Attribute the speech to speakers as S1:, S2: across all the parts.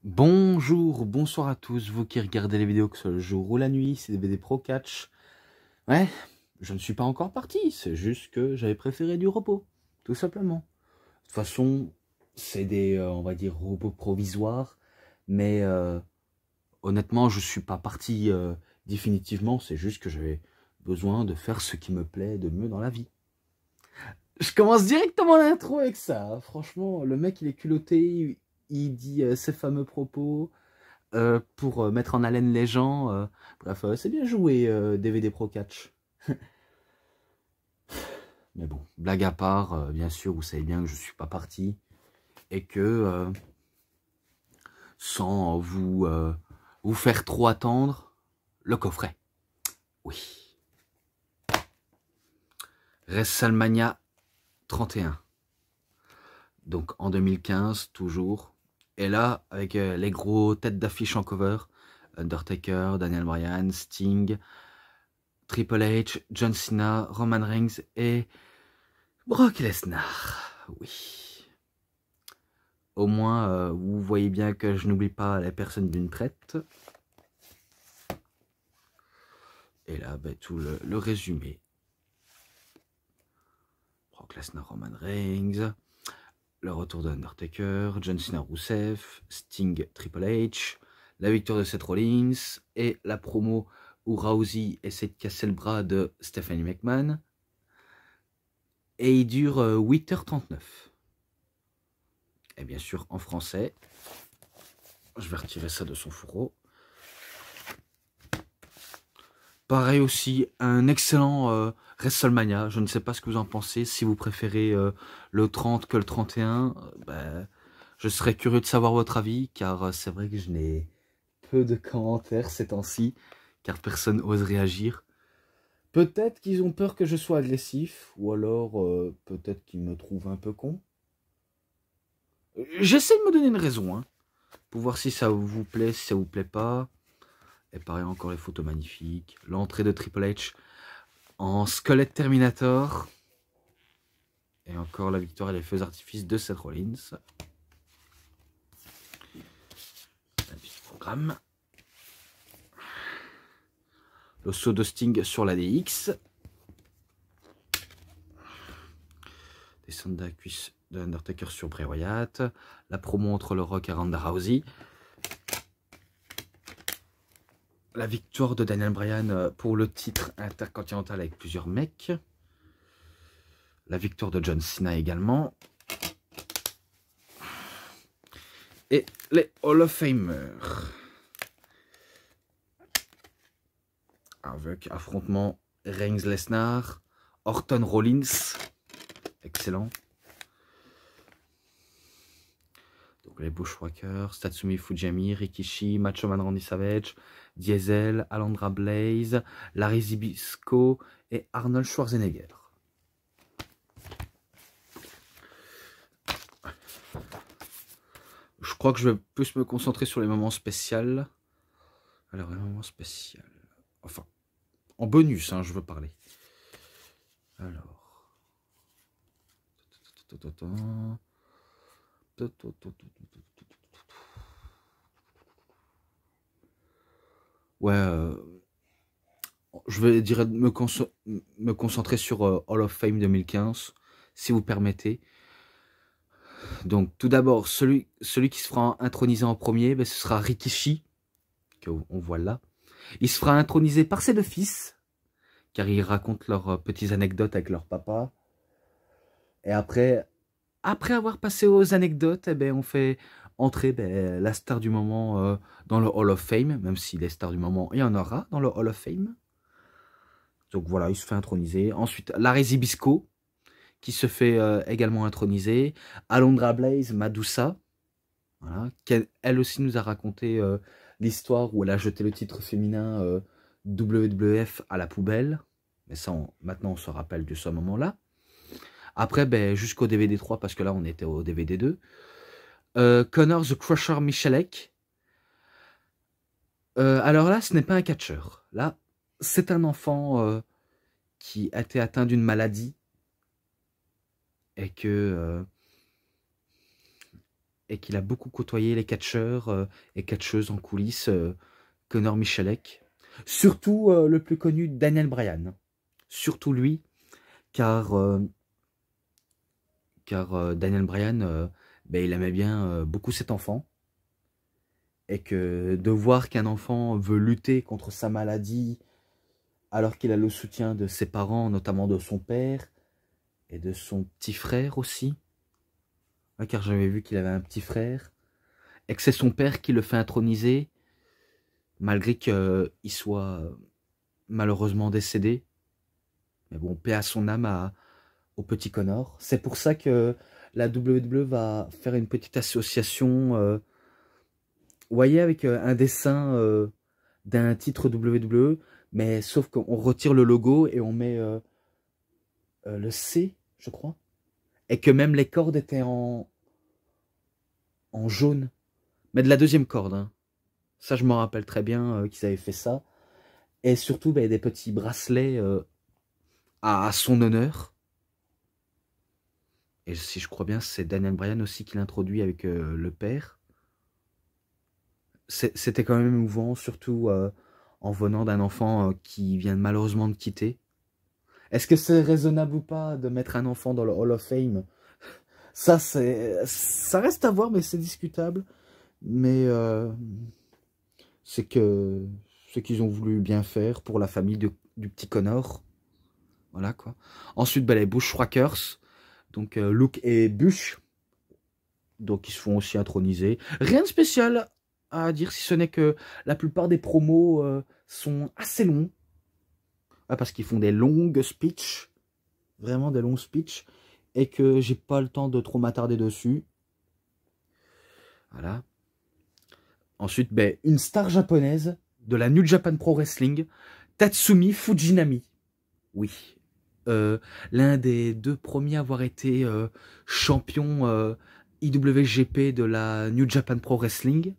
S1: Bonjour, bonsoir à tous, vous qui regardez les vidéos que ce soit le jour ou la nuit, c'est DVD Pro Catch. Ouais, je ne suis pas encore parti, c'est juste que j'avais préféré du repos, tout simplement. De toute façon, c'est des, on va dire, repos provisoires, mais honnêtement, je suis pas parti définitivement, c'est juste que j'avais besoin de faire ce qui me plaît de mieux dans la vie. Je commence directement l'intro avec ça, hein. Franchement, le mec il est culotté, il dit ses fameux propos. Pour mettre en haleine les gens. Bref, c'est bien joué, DVD Pro Catch. Mais bon, blague à part, bien sûr, vous savez bien que je suis pas parti. Et que, sans vous faire trop attendre, le coffret. Oui. WrestleMania 31. Donc en 2015, toujours. Et là, avec les gros têtes d'affiche en cover. Undertaker, Daniel Bryan, Sting, Triple H, John Cena, Roman Reigns et Brock Lesnar. Oui. Au moins, vous voyez bien que je n'oublie pas la personne d'une traite. Et là, ben, tout le résumé. Brock Lesnar, Roman Reigns, le retour d'Undertaker, John Cena, Rusev, Sting, Triple H, la victoire de Seth Rollins et la promo où Rousey essaie de casser le bras de Stephanie McMahon. Et il dure 8h39. Et bien sûr en français. Je vais retirer ça de son fourreau. Pareil aussi, un excellent WrestleMania. Je ne sais pas ce que vous en pensez. Si vous préférez le 30 que le 31, ben, je serais curieux de savoir votre avis. Car c'est vrai que je n'ai peu de commentaires ces temps-ci. Car personne n'ose réagir. Peut-être qu'ils ont peur que je sois agressif. Ou alors peut-être qu'ils me trouvent un peu con. J'essaie de me donner une raison. Hein, pour voir si ça vous plaît, si ça vous plaît pas. Et pareil, encore les photos magnifiques. L'entrée de Triple H en squelette Terminator. Et encore la victoire et les feux d'artifice de Seth Rollins. Un petit programme. Le saut de Sting sur la DX. Descente de la cuisse de Undertaker sur Bray Wyatt. La promo entre le Rock et Ronda Rousey. La victoire de Daniel Bryan pour le titre intercontinental avec plusieurs mecs. La victoire de John Cena également. Et les Hall of Famers. Avec affrontement Reigns-Lesnar, Orton-Rollins. Excellent. Donc les Bushwhackers, Tatsumi Fujimi, Rikishi, Macho Man Randy Savage, Diesel, Alundra Blaze, Larry Zbyszko et Arnold Schwarzenegger. Je crois que je vais plus me concentrer sur les moments spéciaux. Alors, les moments spéciaux. Enfin, en bonus, hein, je veux parler. Alors. Ouais, je vais dire me concentrer sur Hall of Fame 2015, si vous permettez. Donc, tout d'abord, celui qui se fera introniser en premier, ben, ce sera Rikishi, qu'on voit là. Il se fera introniser par ses deux fils, car ils racontent leurs petites anecdotes avec leur papa. Et après avoir passé aux anecdotes, eh ben, on fait entrer la star du moment dans le Hall of Fame, même si les stars du moment, il y en aura dans le Hall of Fame. Donc voilà, il se fait introniser. Ensuite, Larry Zbyszko, qui se fait également introniser. Alundra Blaze, Madusa, voilà, qui elle aussi nous a raconté l'histoire où elle a jeté le titre féminin WWF à la poubelle. Mais ça, maintenant, on se rappelle de ce moment-là. Après, ben, jusqu'au DVD 3, parce que là, on était au DVD 2. Connor the Crusher Michalek. Alors là, ce n'est pas un catcheur. Là, c'est un enfant qui a été atteint d'une maladie et que et qu'il a beaucoup côtoyé les catcheurs et catcheuses en coulisses, Conor Michalek. Surtout le plus connu, Daniel Bryan. Surtout lui, car, Daniel Bryan, ben, il aimait bien beaucoup cet enfant. Et que de voir qu'un enfant veut lutter contre sa maladie alors qu'il a le soutien de ses parents, notamment de son père et de son petit frère aussi, ouais, car j'avais vu qu'il avait un petit frère, et que c'est son père qui le fait introniser, malgré qu'il soit malheureusement décédé. Mais bon, paix à son âme au petit Conor. C'est pour ça que la WWE va faire une petite association, vous voyez, avec un dessin d'un titre WWE, mais sauf qu'on retire le logo et on met le C, je crois. Et que même les cordes étaient en jaune. Mais de la deuxième corde. Hein. Ça, je m'en rappelle très bien qu'ils avaient fait ça. Et surtout, ben, des petits bracelets à son honneur. Et si je crois bien, c'est Daniel Bryan aussi qui l'introduit avec le père. C'était quand même émouvant, surtout en venant d'un enfant qui vient malheureusement de quitter. Est-ce que c'est raisonnable ou pas de mettre un enfant dans le Hall of Fame? Ça reste à voir, mais c'est discutable. Mais c'est qu'ils ont voulu bien faire pour la famille du petit Conor. Voilà quoi. Ensuite, ben, les Bushwhackers. Donc Luke et Bush. Donc ils se font aussi introniser. Rien de spécial à dire, si ce n'est que la plupart des promos sont assez longs. Ouais, parce qu'ils font des longues speeches. Vraiment des longs speeches. Et que j'ai pas le temps de trop m'attarder dessus. Voilà. Ensuite, ben, une star japonaise de la New Japan Pro Wrestling, Tatsumi Fujinami. Oui. L'un des 2 premiers à avoir été champion IWGP de la New Japan Pro Wrestling.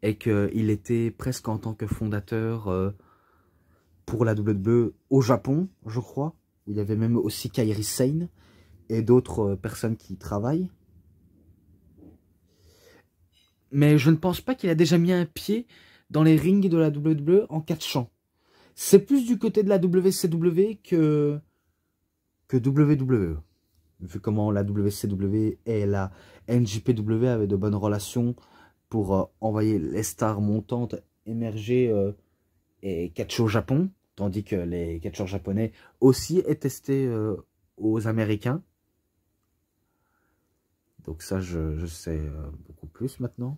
S1: Et qu'il était presque en tant que fondateur pour la WWE au Japon, je crois. Où il y avait même aussi Kairi Sane et d'autres personnes qui travaillent. Mais je ne pense pas qu'il a déjà mis un pied dans les rings de la WWE en catchant. C'est plus du côté de la WCW que WWE. Vu comment la WCW et la NJPW avaient de bonnes relations pour envoyer les stars montantes émerger et catcher au Japon, tandis que les catcheurs japonais aussi est testé aux Américains. Donc ça, je sais beaucoup plus maintenant.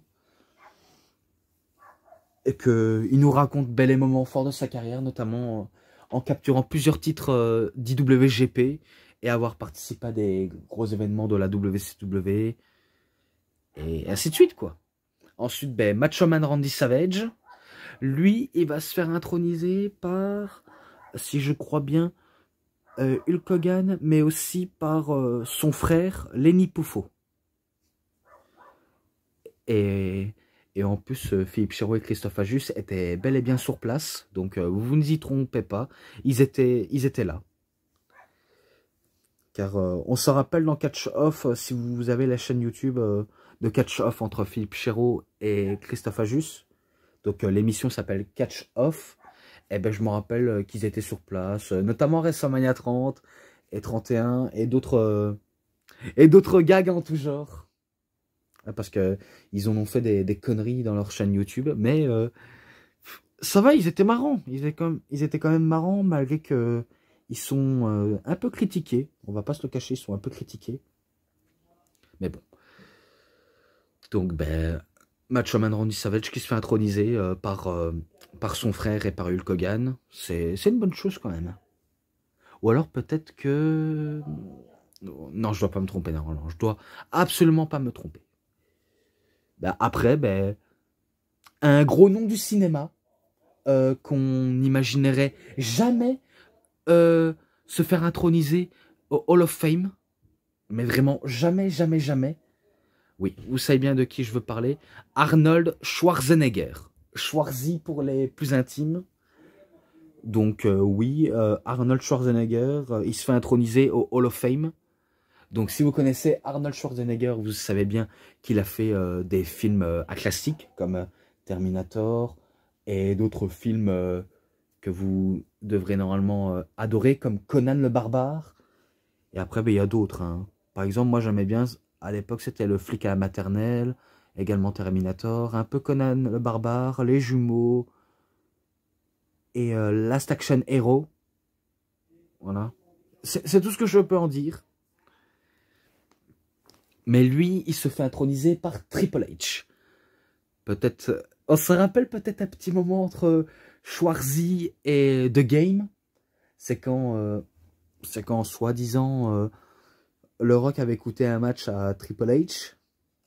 S1: Et qu'il nous raconte bel et moments forts de sa carrière, notamment en capturant plusieurs titres d'IWGP et avoir participé à des gros événements de la WCW et ainsi de suite, quoi. Ensuite, ben, Macho Man Randy Savage, lui, il va se faire introniser par, si je crois bien, Hulk Hogan, mais aussi par son frère, Lenny Poufo. Et en plus, Philippe Cheroux et Christophe Ajus étaient bel et bien sur place. Donc, vous ne vous y trompez pas. Ils étaient là. Car on se rappelle dans Catch Off, si vous avez la chaîne YouTube de Catch Off entre Philippe Cheroux et Christophe Ajus. Donc, l'émission s'appelle Catch Off. Et ben, je me rappelle qu'ils étaient sur place, notamment WrestleMania 30 et 31 et d'autres gags en tout genre. Parce que ils en ont fait des conneries dans leur chaîne YouTube, mais ça va, ils étaient marrants. Ils étaient quand même marrants, malgré que ils sont un peu critiqués. On va pas se le cacher, ils sont un peu critiqués. Mais bon. Donc, ben, Macho Man Randy Savage qui se fait introniser par son frère et par Hulk Hogan. C'est une bonne chose quand même. Ou alors peut-être que... Non, je dois pas me tromper, non, je dois absolument pas me tromper. Ben, après, ben, un gros nom du cinéma qu'on n'imaginerait jamais se faire introniser au Hall of Fame. Mais vraiment, jamais, jamais, jamais. Oui, vous savez bien de qui je veux parler. Arnold Schwarzenegger. Schwarzy pour les plus intimes. Donc oui, Arnold Schwarzenegger, il se fait introniser au Hall of Fame. Donc si vous connaissez Arnold Schwarzenegger, vous savez bien qu'il a fait des films à classiques comme Terminator et d'autres films que vous devrez normalement adorer comme Conan le Barbare. Et après, ben, il y a d'autres. Hein. Par exemple, moi j'aimais bien, à l'époque c'était le flic à la maternelle, également Terminator, un peu Conan le Barbare, Les Jumeaux et Last Action Hero. Voilà. C'est tout ce que je peux en dire. Mais lui, il se fait introniser par Triple H. Peut-être, on se rappelle peut-être un petit moment entre Schwarzy et The Game. C'est quand soi-disant, le Rock avait coûté un match à Triple H,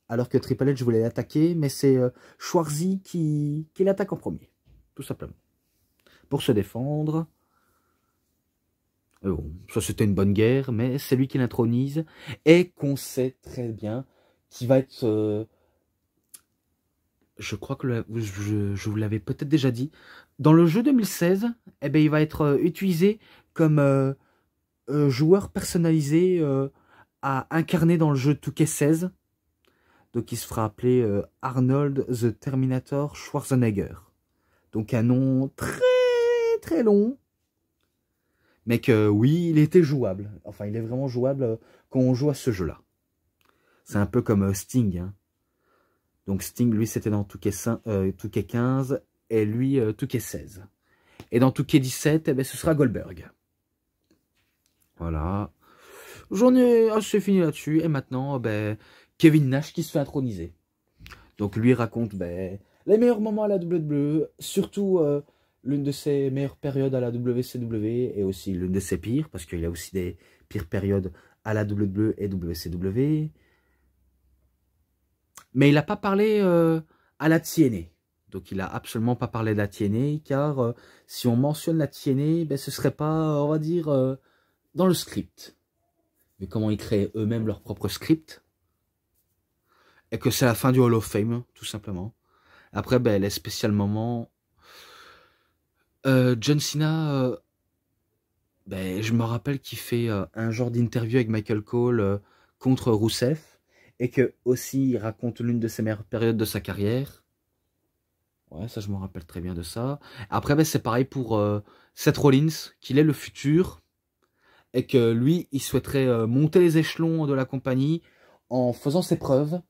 S1: alors que Triple H voulait l'attaquer, mais c'est Schwarzy qui l'attaque en premier, tout simplement, pour se défendre. Bon, ça c'était une bonne guerre, mais c'est lui qui l'intronise, et qu'on sait très bien qu'il va être... je crois que je vous l'avais peut-être déjà dit, dans le jeu 2016, eh ben, il va être utilisé comme joueur personnalisé à incarner dans le jeu 2K16. Donc il se fera appeler Arnold the Terminator Schwarzenegger. Donc un nom très très long. Mais que oui, il était jouable. Enfin, il est vraiment jouable quand on joue à ce jeu-là. C'est un peu comme Sting. Hein. Donc Sting, lui, c'était dans 2K15 et lui, 2K16. Et dans 2K17, eh ben, ce sera Goldberg. Voilà. J'en ai assez fini là-dessus. Et maintenant, ben, Kevin Nash qui se fait introniser. Donc lui raconte ben, les meilleurs moments à la WWE, surtout l'une de ses meilleures périodes à la WCW et aussi l'une de ses pires, parce qu'il y a aussi des pires périodes à la WWE et WCW. Mais il n'a pas parlé à la TNA. Donc il n'a absolument pas parlé de la TNA, car si on mentionne la TNA, ben, ce ne serait pas, on va dire, dans le script. Mais comment ils créent eux-mêmes leur propre script. Et que c'est la fin du Hall of Fame, tout simplement. Après, ben, les spécial moments. John Cena, ben, je me rappelle qu'il fait un genre d'interview avec Michael Cole contre Rusev. Et que aussi il raconte l'une de ses meilleures périodes de sa carrière. Ouais, ça je me rappelle très bien de ça. Après, ben, c'est pareil pour Seth Rollins, qu'il est le futur. Et que lui, il souhaiterait monter les échelons de la compagnie en faisant ses preuves.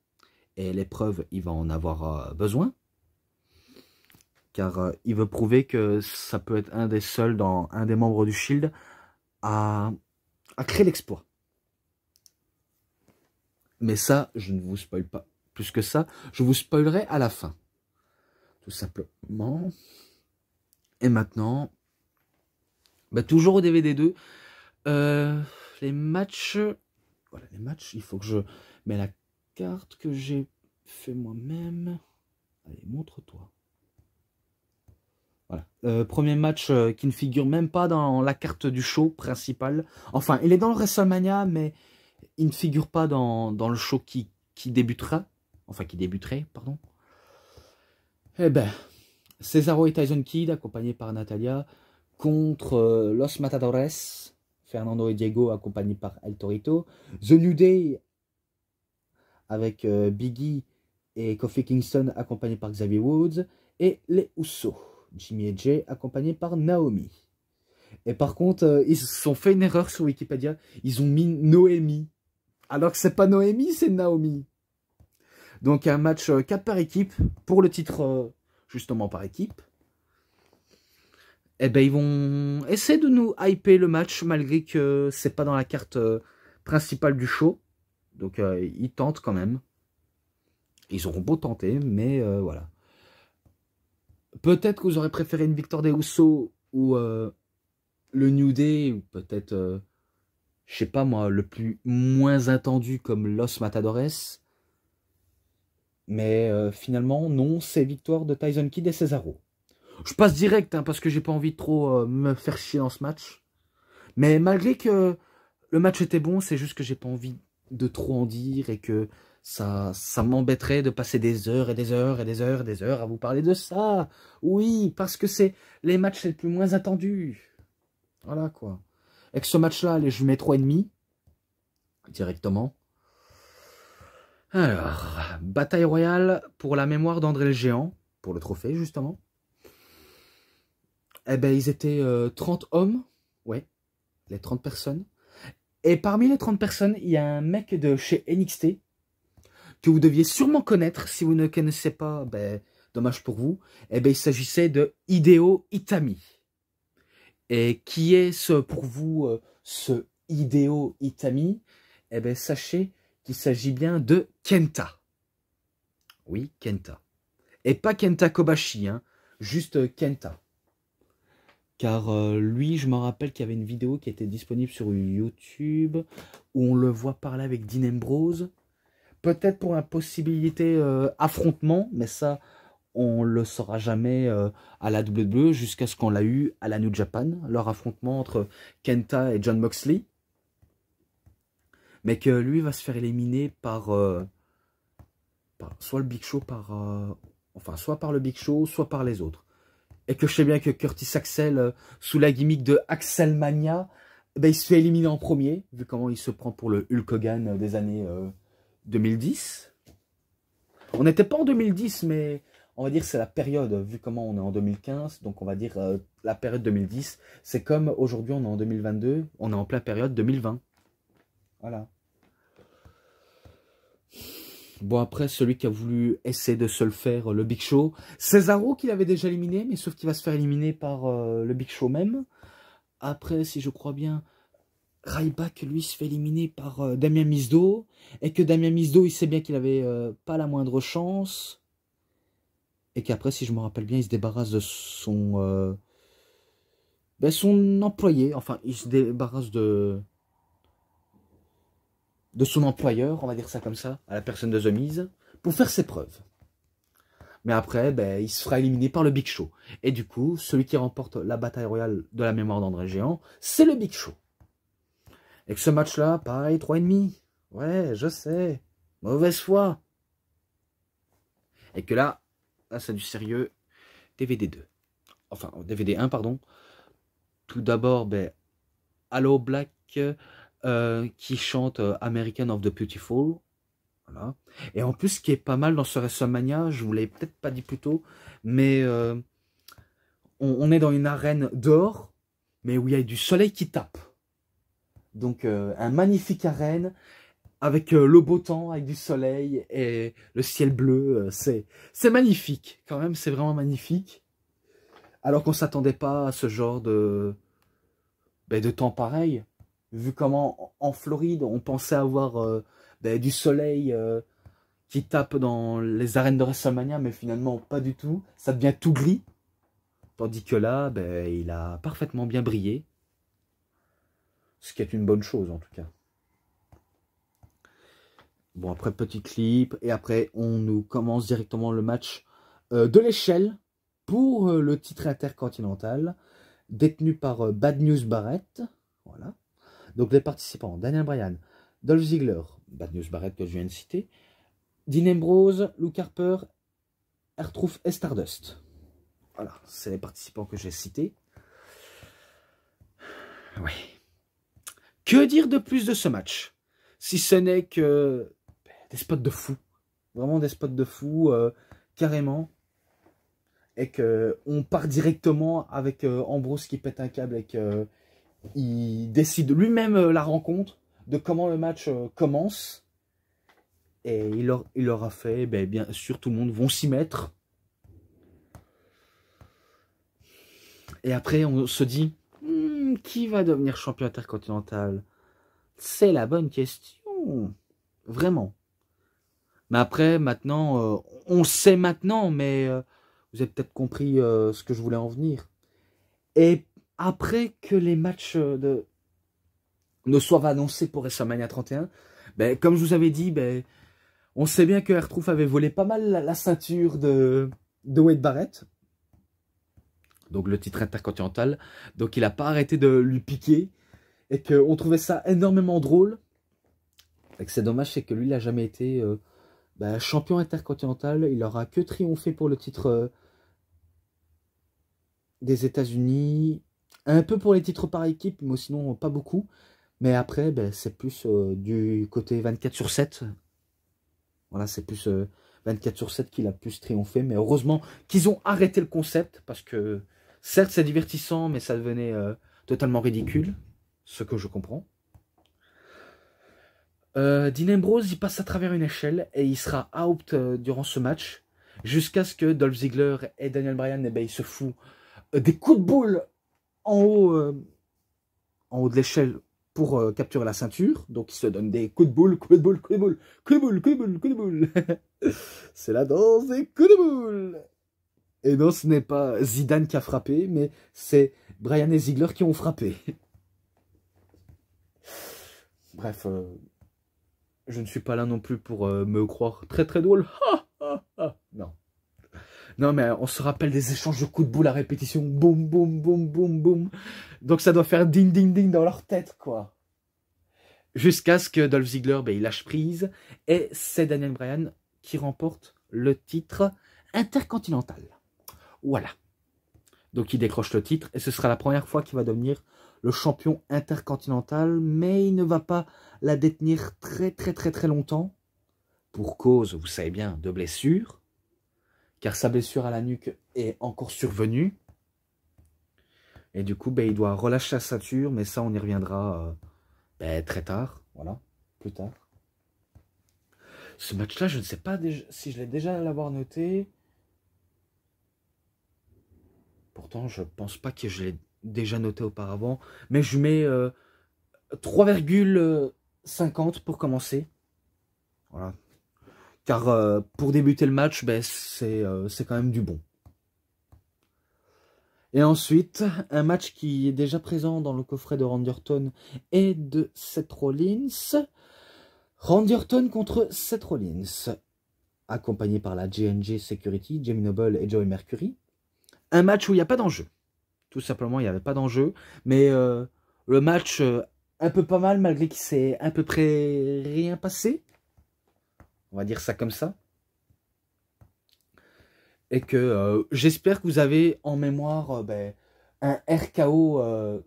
S1: Et les preuves, il va en avoir besoin. Car il veut prouver que ça peut être un des seuls, dans un des membres du Shield, à créer l'exploit. Mais ça, je ne vous spoil pas plus que ça. Je vous spoilerai à la fin. Tout simplement. Et maintenant, bah, toujours au DVD 2, les matchs... Voilà, les matchs, il faut que je mets la carte que j'ai fait moi-même. Allez, montre-toi. Voilà. Premier match qui ne figure même pas dans la carte du show principal. Enfin, il est dans le WrestleMania, mais il ne figure pas dans le show qui débutera. Enfin, qui débuterait, pardon. Eh ben, Cesaro et Tyson Kidd, accompagnés par Natalia, contre Los Matadores, Fernando et Diego, accompagnés par El Torito. The New Day, avec Biggie et Kofi Kingston, accompagnés par Xavier Woods. Et les Usos. Jimmy et Jay, accompagnés par Naomi. Et par contre, ils ont fait une erreur sur Wikipédia. Ils ont mis Noémie. Alors que c'est pas Noémie, c'est Naomi. Donc un match 4 par équipe. Pour le titre, justement par équipe. Et ben ils vont essayer de nous hyper le match, malgré que c'est pas dans la carte principale du show. Donc ils tentent quand même. Ils auront beau tenter, mais voilà. Peut-être que vous aurez préféré une victoire des Usos ou le New Day, ou peut-être, je sais pas moi, le moins attendu comme Los Matadores. Mais finalement, non, c'est victoire de Tyson Kidd et Cesaro. Je passe direct, hein, parce que j'ai pas envie de trop me faire chier dans ce match. Mais malgré que le match était bon, c'est juste que j'ai pas envie de trop en dire et que ça m'embêterait de passer des heures et des heures et des heures et des heures à vous parler de ça. Oui, parce que c'est les matchs les plus moins attendus. Voilà quoi. Et que ce match-là, je mets 3,5. directement. Alors, bataille royale pour la mémoire d'André le Géant, pour le trophée justement. Eh ben, ils étaient 30 hommes, ouais, les 30 personnes. Et parmi les 30 personnes, il y a un mec de chez NXT que vous deviez sûrement connaître. Si vous ne connaissez pas, ben, dommage pour vous. Eh ben, il s'agissait de Hideo Itami. Et qui est pour vous ce Hideo Itami? Eh ben, sachez qu'il s'agit bien de Kenta. Oui, Kenta. Et pas Kenta Kobashi, hein, juste Kenta. Car lui, je me rappelle qu'il y avait une vidéo qui était disponible sur YouTube où on le voit parler avec Dean Ambrose. Peut-être pour une possibilité affrontement, mais ça, on le saura jamais à la WWE jusqu'à ce qu'on l'a eu à la New Japan, leur affrontement entre Kenta et John Moxley. Mais que lui va se faire éliminer par soit le Big Show, enfin soit par le Big Show, soit par les autres. Et que je sais bien que Curtis Axel, sous la gimmick de Axelmania, ben, il se fait éliminer en premier, vu comment il se prend pour le Hulk Hogan des années 2010. On n'était pas en 2010, mais on va dire c'est la période, vu comment on est en 2015, donc on va dire la période 2010. C'est comme aujourd'hui on est en 2022, on est en pleine période 2020. Voilà. Bon, après, celui qui a voulu essayer de se le faire, le Big Show. Cesaro qui l'avait déjà éliminé, mais sauf qu'il va se faire éliminer par le Big Show même. Après, si je crois bien, Ryback, lui, se fait éliminer par Damien Mizdo. Et que Damien Mizdo, il sait bien qu'il avait pas la moindre chance. Et qu'après, si je me rappelle bien, il se débarrasse de son employé. Enfin, il se débarrasse de son employeur, on va dire ça comme ça, à la personne de The Miz, pour faire ses preuves. Mais après, ben, il se fera éliminer par le Big Show. Et du coup, celui qui remporte la bataille royale de la mémoire d'André Géant, c'est le Big Show. Et que ce match-là, pareil, 3,5. Ouais, je sais. Mauvaise foi. Et que là c'est du sérieux. DVD 2. Enfin, DVD 1, pardon. Tout d'abord, ben, Allo Black qui chante American of the Beautiful. Voilà. Et en plus, ce qui est pas mal dans ce WrestleMania, je vous l'ai peut-être pas dit plus tôt, mais on est dans une arène d'or, mais où il y a du soleil qui tape. Donc, un magnifique arène avec le beau temps, avec du soleil et le ciel bleu. C'est magnifique, quand même, c'est vraiment magnifique. Alors qu'on ne s'attendait pas à ce genre de temps pareil. Vu comment en Floride, on pensait avoir du soleil qui tape dans les arènes de WrestleMania, mais finalement pas du tout. Ça devient tout gris. Tandis que là, il a parfaitement bien brillé. Ce qui est une bonne chose en tout cas. Bon, après petit clip. Et après, on nous commence directement le match de l'échelle pour le titre intercontinental. Détenu par Bad News Barrett. Voilà. Donc les participants, Daniel Bryan, Dolph Ziggler, Bad News Barrett que je viens de citer, Dean Ambrose, Luke Harper, R-Truth et Stardust. Voilà, c'est les participants que j'ai cités. Oui. Que dire de plus de ce match? Si ce n'est que des spots de fou. Vraiment des spots de fou, carrément. Et qu'on part directement avec Ambrose qui pète un câble et qu'il décide lui-même la rencontre, de comment le match commence. Et il leur a fait, bien sûr, tout le monde vont s'y mettre. Et après, on se dit, qui va devenir champion intercontinental? C'est la bonne question. Vraiment. Mais après, maintenant, on sait maintenant, mais vous avez peut-être compris ce que je voulais en venir. Et après que les matchs ne soient annoncés pour WrestleMania 31, comme je vous avais dit, on sait bien que R-Truth avait volé pas mal la ceinture de Wade Barrett. Donc le titre intercontinental. Donc il n'a pas arrêté de lui piquer. Et qu'on trouvait ça énormément drôle. Et que c'est dommage, c'est que lui, il n'a jamais été champion intercontinental. Il n'aura que triomphé pour le titre des États-Unis. Un peu pour les titres par équipe, mais sinon pas beaucoup. Mais après, ben, c'est plus du côté 24/7. Voilà, c'est plus 24/7 qu'il a plus triomphé. Mais heureusement qu'ils ont arrêté le concept. Parce que, certes, c'est divertissant, mais ça devenait totalement ridicule. Ce que je comprends. Dean Ambrose, il passe à travers une échelle et il sera out durant ce match. Jusqu'à ce que Dolph Ziggler et Daniel Bryan, eh ben, ils se foutent des coups de boule en haut de l'échelle pour capturer la ceinture. Donc ils se donnent des coups de boule, coups de boule, coups de boule, coups de boule, coups de boule, coups de boule. C'est la danse des coups de boule. Et non, ce n'est pas Zidane qui a frappé, mais c'est Bryan et Ziggler qui ont frappé. Bref, je ne suis pas là non plus pour me croire très très drôle. Non. Non, mais on se rappelle des échanges de coups de boule à répétition. Boum, boum, boum, boum, boum. Donc ça doit faire ding, ding, ding dans leur tête, quoi. Jusqu'à ce que Dolph Ziggler, ben, il lâche prise. Et c'est Daniel Bryan qui remporte le titre intercontinental. Voilà. Donc il décroche le titre. Et ce sera la première fois qu'il va devenir le champion intercontinental. Mais il ne va pas la détenir très, très, très, très longtemps. Pour cause, vous savez bien, de blessure. Car sa blessure à la nuque est encore survenue. Et du coup, ben, il doit relâcher la ceinture, mais ça, on y reviendra ben, très tard. Voilà, plus tard. Ce match-là, je ne sais pas si je l'ai déjà l'avoir noté. Pourtant, je pense pas que je l'ai déjà noté auparavant. Mais je mets 3,50 pour commencer. Voilà. Car pour débuter le match, ben, c'est quand même du bon. Et ensuite, un match qui est déjà présent dans le coffret de Randy Orton et de Seth Rollins. Randy Orton contre Seth Rollins, accompagné par la J&J Security, Jamie Noble et Joey Mercury. Un match où il n'y a pas d'enjeu. Tout simplement, il n'y avait pas d'enjeu. Mais le match, un peu pas mal, malgré qu'il s'est à peu près rien passé. On va dire ça comme ça. Et que j'espère que vous avez en mémoire ben, un RKO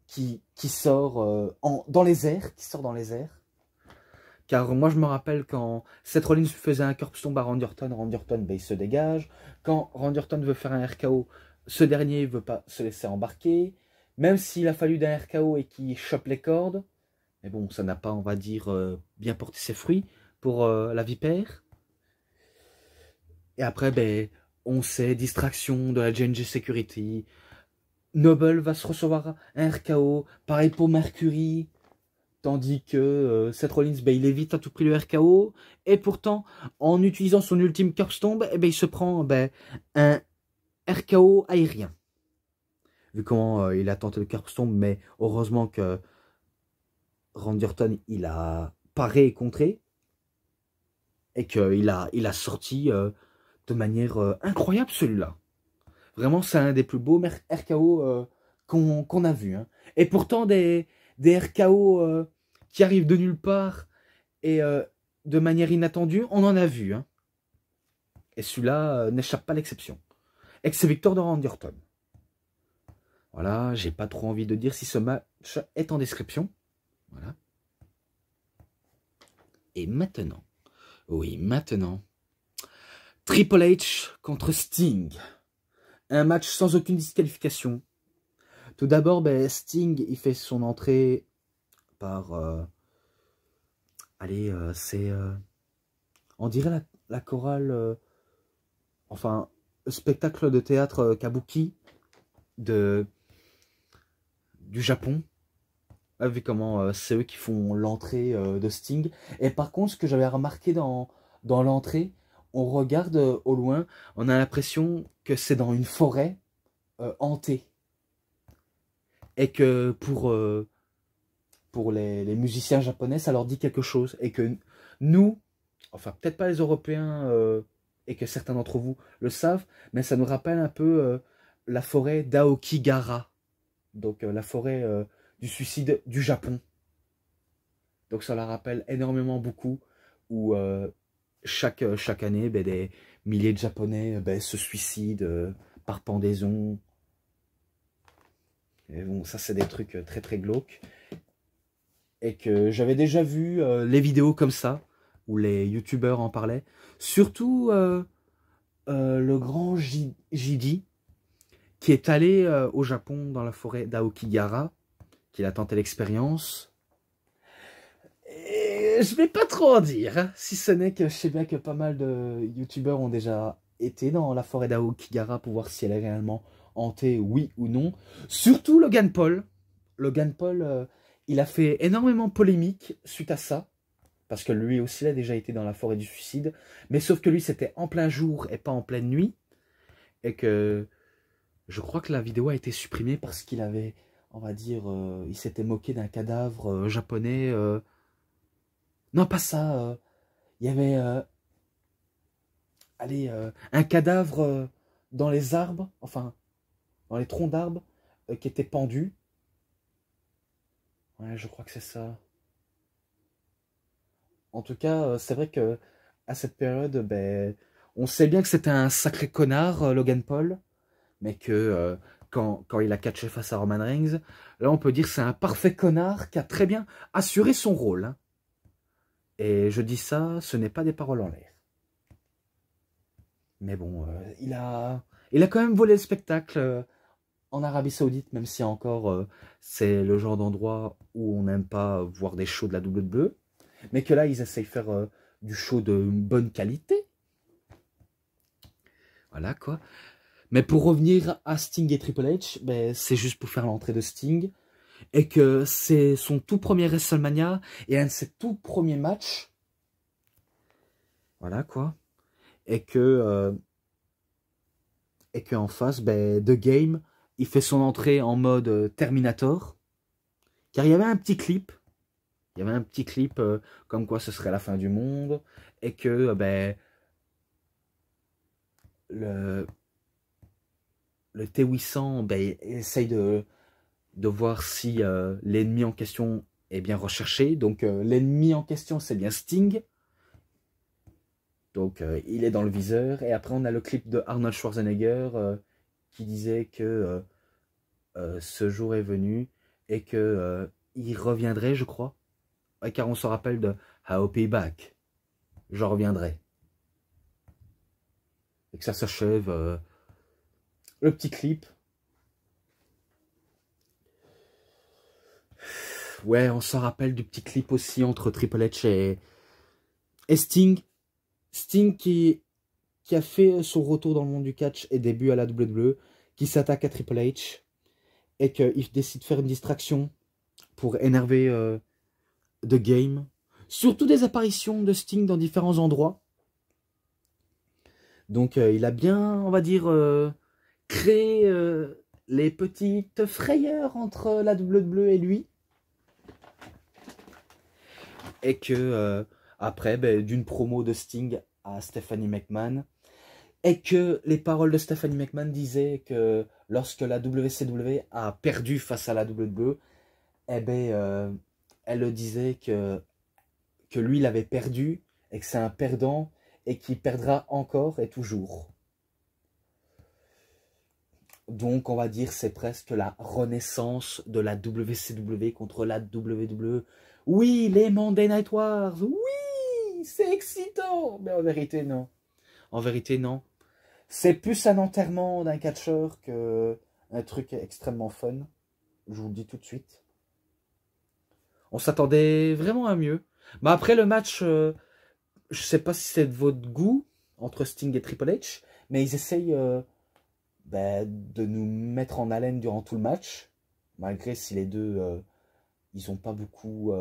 S1: qui sort dans les airs, Car moi je me rappelle quand Seth Rollins faisait un curb-stomp à Randy Orton ben, il se dégage. Quand Randy Orton veut faire un RKO, ce dernier ne veut pas se laisser embarquer. Même s'il a fallu d'un RKO et qu'il chope les cordes. Mais bon, ça n'a pas, on va dire, bien porté ses fruits pour la vipère. Et après, ben, on sait, distraction de la J&J Security. Noble va se recevoir un RKO. Pareil pour Mercury. Tandis que Seth Rollins, ben, il évite à tout prix le RKO. Et pourtant, en utilisant son ultime curb-stomp, eh ben, il se prend ben, un RKO aérien. Vu comment il a tenté le curb-stomp, mais heureusement que Randy Orton, il a paré et contré. Et qu'il a sorti de manière incroyable celui-là. Vraiment, c'est un des plus beaux RKO qu'on a vu. Hein. Et pourtant, des RKO qui arrivent de nulle part et de manière inattendue, on en a vu. Hein. Et celui-là n'échappe pas à l'exception. Ex-victoire de Randy Orton. Voilà, j'ai pas trop envie de dire si ce match est en description. Voilà. Et maintenant, oui, maintenant, Triple H contre Sting. Un match sans aucune disqualification. Tout d'abord, ben, Sting, il fait son entrée par... allez, c'est... on dirait la chorale... enfin, spectacle de théâtre kabuki du Japon. Vu comment c'est eux qui font l'entrée de Sting. Et par contre, ce que j'avais remarqué dans l'entrée, on regarde au loin, on a l'impression que c'est dans une forêt hantée. Et que pour les musiciens japonais, ça leur dit quelque chose. Et que nous, enfin peut-être pas les Européens, et que certains d'entre vous le savent, mais ça nous rappelle un peu la forêt d'Aokigahara. Donc la forêt du suicide du Japon. Donc ça la rappelle énormément beaucoup, où chaque année, ben, des milliers de Japonais ben, se suicident par pendaison. Et bon, ça c'est des trucs très très glauques. et que j'avais déjà vu les vidéos comme ça, où les youtubeurs en parlaient. Surtout le grand JD, qui est allé au Japon dans la forêt d'Aokigahara, qu'il a tenté l'expérience. Et je vais pas trop en dire, hein, si ce n'est que je sais bien que pas mal de youtubeurs ont déjà été dans la forêt d'Aokigahara pour voir si elle est réellement hantée, oui ou non. Surtout Logan Paul. Logan Paul, il a fait énormément polémique suite à ça, parce que lui aussi il a déjà été dans la forêt du suicide, mais sauf que lui c'était en plein jour et pas en pleine nuit, et que je crois que la vidéo a été supprimée parce qu'il avait, on va dire, il s'était moqué d'un cadavre japonais. Non, pas ça. Il y avait, allez, un cadavre dans les arbres, enfin, dans les troncs d'arbres, qui était pendu. Ouais, je crois que c'est ça. En tout cas, c'est vrai que à cette période, ben, on sait bien que c'était un sacré connard, Logan Paul, mais que quand il a catché face à Roman Reigns, là on peut dire que c'est un parfait connard qui a très bien assuré son rôle, hein. Et je dis ça, ce n'est pas des paroles en l'air. Mais bon, il a quand même volé le spectacle en Arabie Saoudite, même si encore c'est le genre d'endroit où on n'aime pas voir des shows de la WWE, mais que là ils essayent de faire du show de bonne qualité. Voilà quoi. Mais pour revenir à Sting et Triple H, ben, c'est juste pour faire l'entrée de Sting, et que c'est son tout premier WrestleMania et un de ses tout premiers matchs. Voilà quoi. Et que en face, ben, The Game, il fait son entrée en mode Terminator. Car il y avait un petit clip. Il y avait un petit clip comme quoi ce serait la fin du monde. Et que ben, le T800 ben, essaye de voir si l'ennemi en question est bien recherché. Donc l'ennemi en question, c'est bien Sting. Donc il est dans le viseur. Et après, on a le clip de Arnold Schwarzenegger qui disait que ce jour est venu et que il reviendrait, je crois. Ouais, car on se rappelle de I'll be back. Je reviendrai. Et que ça s'achève. Le petit clip. Ouais, on se rappelle du petit clip aussi entre Triple H et Sting. Sting qui a fait son retour dans le monde du catch et début à la WWE, qui s'attaque à Triple H et qu'il décide de faire une distraction pour énerver The Game. Surtout des apparitions de Sting dans différents endroits. Donc il a bien, on va dire, créé les petites frayeurs entre la WWE et lui. Et que après, ben, d'une promo de Sting à Stephanie McMahon, et que les paroles de Stephanie McMahon disaient que lorsque la WCW a perdu face à la WWE, eh ben, elle disait que lui, il avait perdu, et que c'est un perdant, et qu'il perdra encore et toujours. Donc, on va dire c'est presque la renaissance de la WCW contre la WWE. Oui, les Monday Night Wars, oui, c'est excitant. Mais en vérité, non. En vérité, non. C'est plus un enterrement d'un catcheur que un truc extrêmement fun. Je vous le dis tout de suite. On s'attendait vraiment à mieux. Mais après le match, je sais pas si c'est de votre goût entre Sting et Triple H, mais ils essayent ben, de nous mettre en haleine durant tout le match, malgré si les deux, ils n'ont pas beaucoup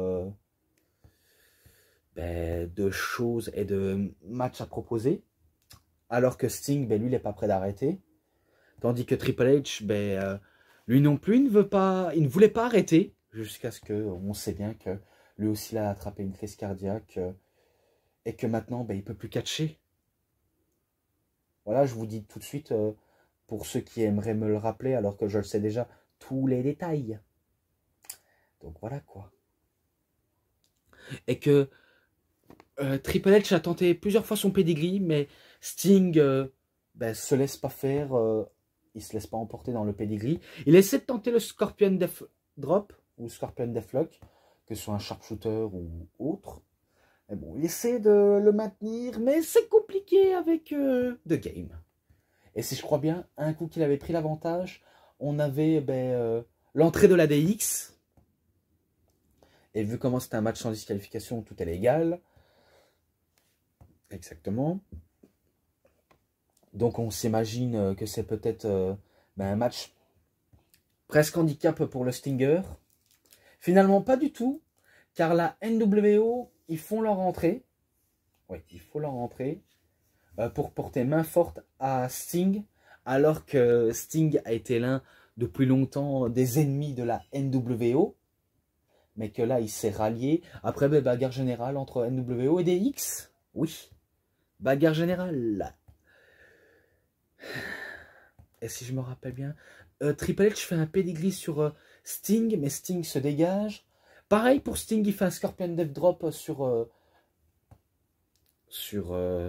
S1: ben, de choses et de matchs à proposer. Alors que Sting, ben, lui, il n'est pas prêt d'arrêter. Tandis que Triple H, ben, lui non plus, il ne voulait pas arrêter, jusqu'à ce qu'on sait bien que lui aussi, il a attrapé une crise cardiaque et que maintenant, ben, il ne peut plus catcher. Voilà, je vous dis tout de suite, pour ceux qui aimeraient me le rappeler, alors que je le sais déjà, tous les détails. Donc voilà quoi. Et que Triple H a tenté plusieurs fois son pedigree, mais Sting ben, se laisse pas faire, il se laisse pas emporter dans le pedigree. Il essaie de tenter le Scorpion Death Drop, ou Scorpion Deathlock, que ce soit un sharpshooter ou autre. Mais bon, il essaie de le maintenir, mais c'est compliqué avec The Game. Et si je crois bien, un coup qu'il avait pris l'avantage, on avait l'entrée de la DX. Et vu comment c'était un match sans disqualification, tout est légal. Exactement. Donc on s'imagine que c'est peut-être un match presque handicap pour le Stinger. Finalement, pas du tout, car la NWO, ils font leur entrée. Oui, il faut leur entrée pour porter main forte à Sting, alors que Sting a été l'un depuis longtemps des ennemis de la NWO, mais que là, il s'est rallié. Après, bagarre générale entre NWO et DX. Oui, bagarre générale. Et si je me rappelle bien, Triple H fait un pedigree sur Sting, mais Sting se dégage. Pareil pour Sting, il fait un Scorpion Death Drop sur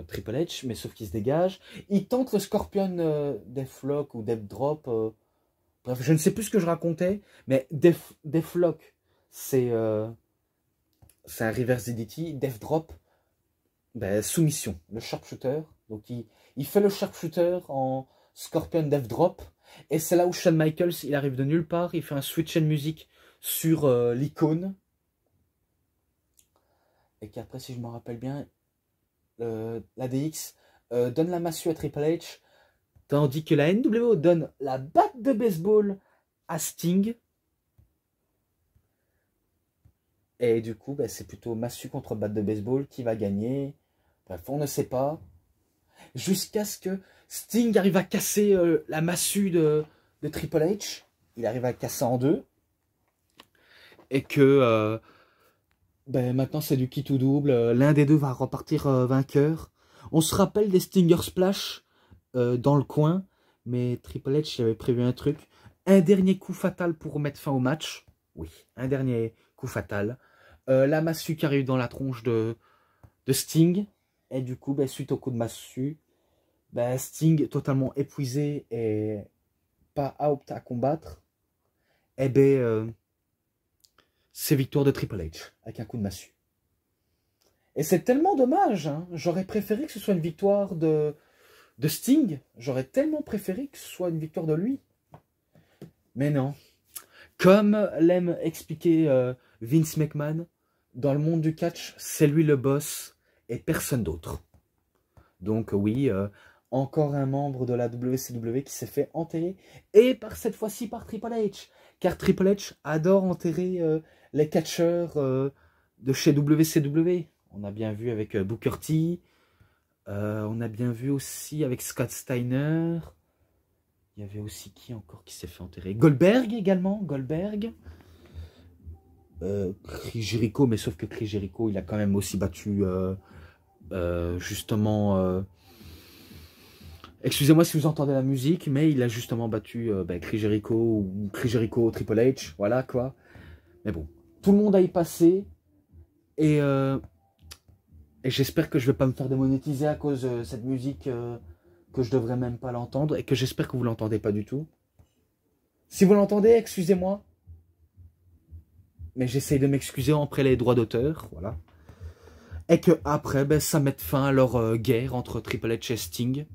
S1: Triple H, mais sauf qu'il se dégage. Il tente le Scorpion Deathlock ou Death Drop. Bref, je ne sais plus ce que je racontais, mais Deathlock, c'est un reverse DDT. Death Drop, soumission, le sharpshooter. Donc il fait le sharpshooter en Scorpion Death Drop. Et c'est là où Shawn Michaels, il arrive de nulle part. Il fait un switch and music sur l'icône. Et qu'après, si je me rappelle bien, la DX donne la massue à Triple H. Tandis que la NWO donne la batte de baseball à Sting. Et du coup, c'est plutôt massue contre batte de baseball qui va gagner. Bref, on ne sait pas. Jusqu'à ce que Sting arrive à casser la massue de Triple H. Il arrive à casser en deux. Et que maintenant c'est du kit ou double. L'un des deux va repartir vainqueur. On se rappelle des Stinger Splash dans le coin. Mais Triple H avait prévu un truc. Un dernier coup fatal pour mettre fin au match. Oui, un dernier coup fatal. La massue qui arrive dans la tronche de Sting. Et du coup, suite au coup de massue, Sting, totalement épuisé et pas apte à combattre, c'est victoire de Triple H avec un coup de massue. Et c'est tellement dommage, hein. J'aurais préféré que ce soit une victoire de Sting. J'aurais tellement préféré que ce soit une victoire de lui. Mais non. Comme l'aime expliquer Vince McMahon, dans le monde du catch, c'est lui le boss et personne d'autre. Donc oui, encore un membre de la WCW qui s'est fait enterrer, et cette fois-ci par Triple H, car Triple H adore enterrer les catcheurs de chez WCW. On a bien vu avec Booker T, on a bien vu aussi avec Scott Steiner. Il y avait aussi qui encore qui s'est fait enterrer? Goldberg également, Goldberg. Chris Jericho, mais sauf que Chris Jericho, il a quand même aussi battu justement... excusez-moi si vous entendez la musique, mais il a justement battu Chris Jericho ou Chris Jericho Triple H, voilà quoi. Mais bon, tout le monde a y passé et j'espère que je vais pas me faire démonétiser à cause de cette musique que je devrais même pas l'entendre et que j'espère que vous l'entendez pas du tout. Si vous l'entendez, excusez-moi, mais j'essaye de m'excuser après les droits d'auteur, voilà. Et que après, ça mette fin à leur guerre entre Triple H et Sting.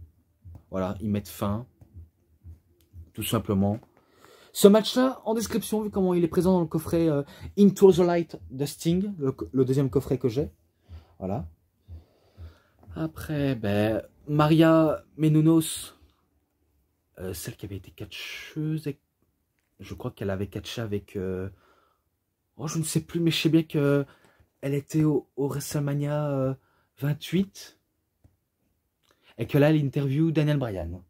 S1: Voilà, ils mettent fin, tout simplement. Ce match-là, en description, vu comment il est présent dans le coffret Into the Light de Sting, le deuxième coffret que j'ai. Voilà. Après, Maria Menounos, celle qui avait été catcheuse, je crois qu'elle avait catché avec... oh, je ne sais plus, mais je sais bien qu'elle était au WrestleMania 28. Et que là, elle interview Daniel Bryan.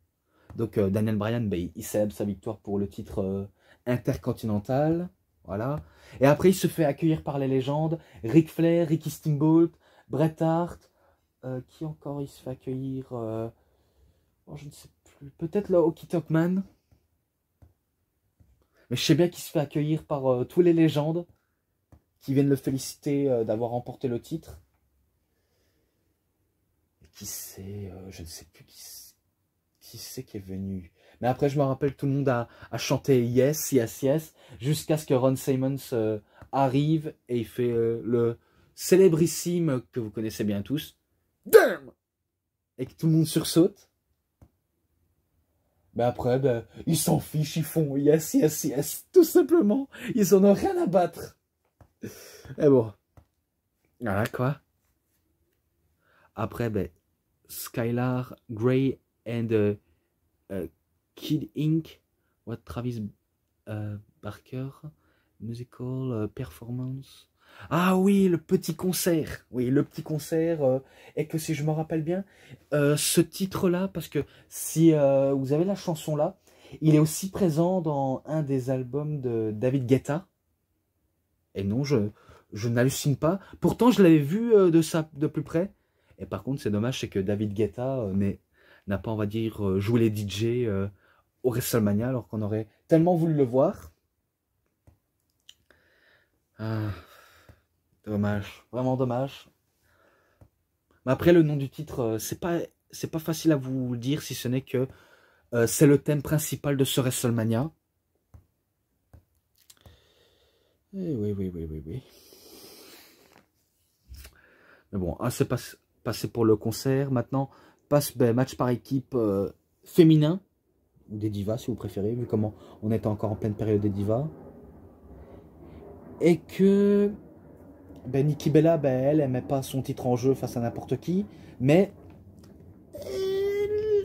S1: Donc Daniel Bryan, il célèbre sa victoire pour le titre intercontinental. Voilà. Et après, il se fait accueillir par les légendes. Ric Flair, Ricky Steamboat, Bret Hart. Qui encore il se fait accueillir oh, je ne sais plus. Peut-être le Hockey Talkman. Mais je sais bien qu'il se fait accueillir par tous les légendes qui viennent le féliciter d'avoir remporté le titre. Et qui c'est je ne sais plus qui Qui c'est qui est venu? Mais après, je me rappelle, tout le monde a chanté Yes, Yes, Yes, jusqu'à ce que Ron Simmons arrive et il fait le célébrissime que vous connaissez bien tous. Damn! Et que tout le monde sursaute. Mais après, ben, ils s'en fichent, ils font Yes, Yes, Yes, tout simplement. Ils en ont rien à battre. Et bon. Voilà quoi. Après, ben, Skylar Grey and Kid Ink, what Travis Barker, musical performance. Ah oui, le petit concert. Oui, le petit concert. Et que si je me rappelle bien, ce titre-là, parce que si vous avez la chanson-là, il est aussi présent dans un des albums de David Guetta. Et non, je n'hallucine pas. Pourtant, je l'avais vu de plus près. Et par contre, c'est dommage, c'est que David Guetta n'a pas, on va dire, joué les DJ au WrestleMania, alors qu'on aurait tellement voulu le voir. Ah, dommage, vraiment dommage. Mais après, le nom du titre, c'est pas facile à vous le dire, si ce n'est que c'est le thème principal de ce WrestleMania. Et oui, oui, oui, oui, oui. Mais bon, c'est passé pour le concert. Maintenant, passe match par équipe féminin, ou des divas si vous préférez, vu comment on est encore en pleine période des divas. Et que Nikki Bella, elle met pas son titre en jeu face à n'importe qui, mais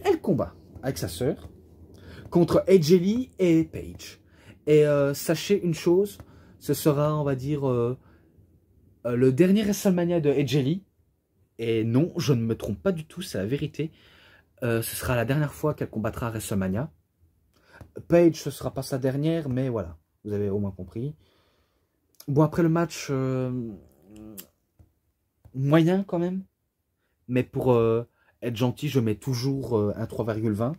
S1: elle combat avec sa sœur contre AJ Lee et Paige. Et sachez une chose, ce sera, on va dire, le dernier WrestleMania de AJ Lee. Et non, je ne me trompe pas du tout, c'est la vérité. Ce sera la dernière fois qu'elle combattra à WrestleMania. Paige, ce sera pas sa dernière, mais voilà, vous avez au moins compris. Bon, après le match, moyen quand même. Mais pour être gentil, je mets toujours un 3,20.